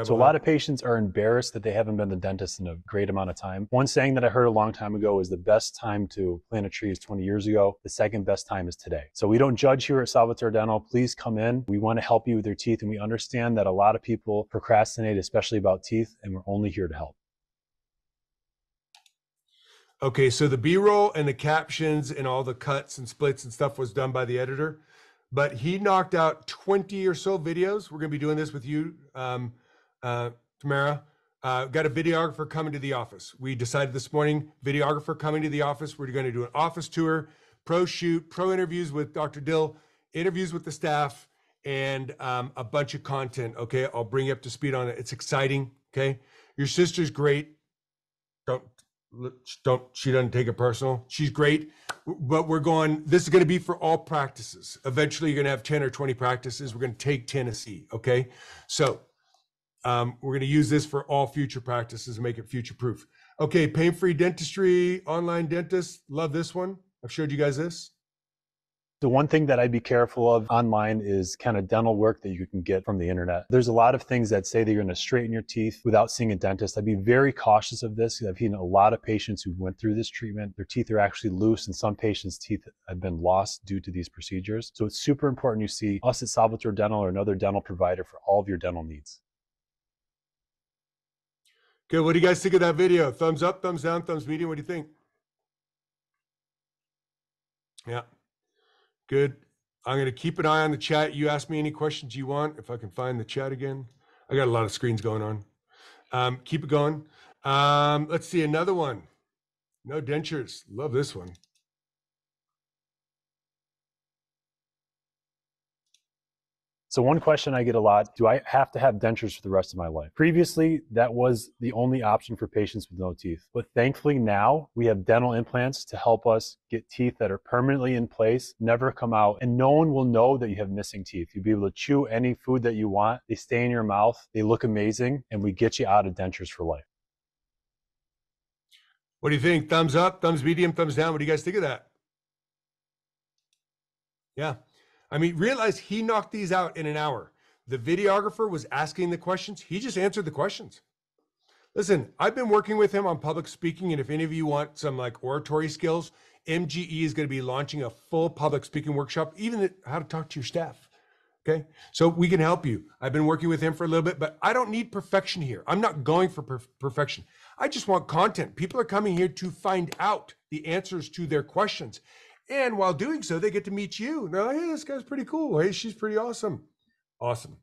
So a lot of patients are embarrassed that they haven't been to the dentist in a great amount of time. One saying that I heard a long time ago is the best time to plant a tree is 20 years ago. The second best time is today. So we don't judge here at Salvatore Dental. Please come in. We want to help you with your teeth, and we understand that a lot of people procrastinate, especially about teeth, and we're only here to help.
Okay, so the B-roll and the captions and all the cuts and splits and stuff was done by the editor, but he knocked out 20 or so videos. We're going to be doing this with you, Tamara. Got a videographer coming to the office. We decided this morning, videographer coming to the office. We're going to do an office tour, pro shoot, pro interviews with Dr. Dill, interviews with the staff, and a bunch of content. Okay, I'll bring you up to speed on it. It's exciting. Okay, your sister's great. She doesn't take it personal. She's great, but this is going to be for all practices. Eventually you're going to have 10 or 20 practices. We're going to take Tennessee. Okay. So we're going to use this for all future practices and make it future proof. Okay. Pain-free dentistry, online dentist. Love this one. I've showed you guys this.
The one thing that I'd be careful of online is kind of dental work that you can get from the internet. There's a lot of things that say that you're going to straighten your teeth without seeing a dentist. I'd be very cautious of this. I've seen a lot of patients who went through this treatment. Their teeth are actually loose, and some patients' teeth have been lost due to these procedures. So it's super important you see us at Salvatore Dental or another dental provider for all of your dental needs.
Okay, what do you guys think of that video? Thumbs up, thumbs down, thumbs medium? What do you think? Yeah. Good. I'm going to keep an eye on the chat. You ask me any questions you want. If I can find the chat again. I got a lot of screens going on. Keep it going. Let's see another one. No dentures. Love this one.
So one question I get a lot, do I have to have dentures for the rest of my life? Previously, that was the only option for patients with no teeth. But thankfully now we have dental implants to help us get teeth that are permanently in place, never come out, and no one will know that you have missing teeth. You'll be able to chew any food that you want. They stay in your mouth. They look amazing, and we get you out of dentures for life.
What do you think? Thumbs up, thumbs medium, thumbs down. What do you guys think of that? Yeah. I mean, realize he knocked these out in an hour. The videographer was asking the questions. He just answered the questions. Listen, I've been working with him on public speaking, and if any of you want some like oratory skills, MGE is going to be launching a full public speaking workshop, even how to talk to your staff. Okay, so we can help you. I've been working with him for a little bit, but I don't need perfection here. I'm not going for perfection. I just want content. People are coming here to find out the answers to their questions. And while doing so, they get to meet you. They're like, hey, this guy's pretty cool. Hey, she's pretty awesome. Awesome.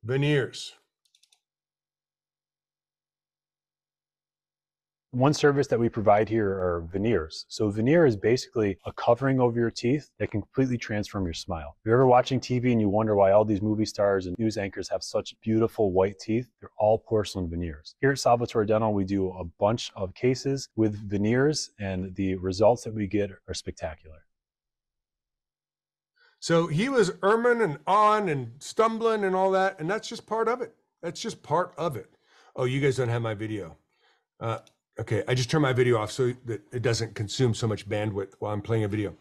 Veneers.
One service that we provide here are veneers. So veneer is basically a covering over your teeth that can completely transform your smile. If you're ever watching TV and you wonder why all these movie stars and news anchors have such beautiful white teeth, they're all porcelain veneers. Here at Salvatore Dental, we do a bunch of cases with veneers, and the results that we get are spectacular.
So he was erming and on and stumbling and all that, and that's just part of it. That's just part of it. Oh, you guys don't have my video. Okay, I just turned my video off so that it doesn't consume so much bandwidth while I'm playing a video.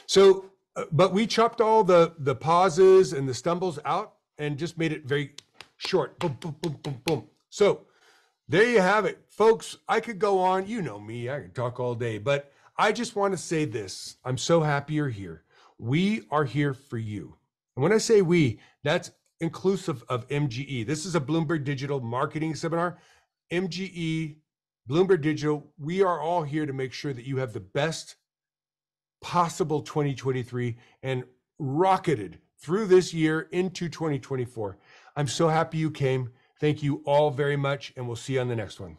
So, but we chopped all the pauses and the stumbles out and just made it very short. Boom, boom, boom, boom, boom. So there you have it. Folks, I could go on. You know me, I could talk all day, but I just want to say this. I'm so happy you're here. We are here for you. And when I say we, that's inclusive of MGE. This is a Blumberg Digital marketing seminar. MGE, Blumberg Digital, we are all here to make sure that you have the best possible 2023 and rocketed through this year into 2024. I'm so happy you came. Thank you all very much, and we'll see you on the next one.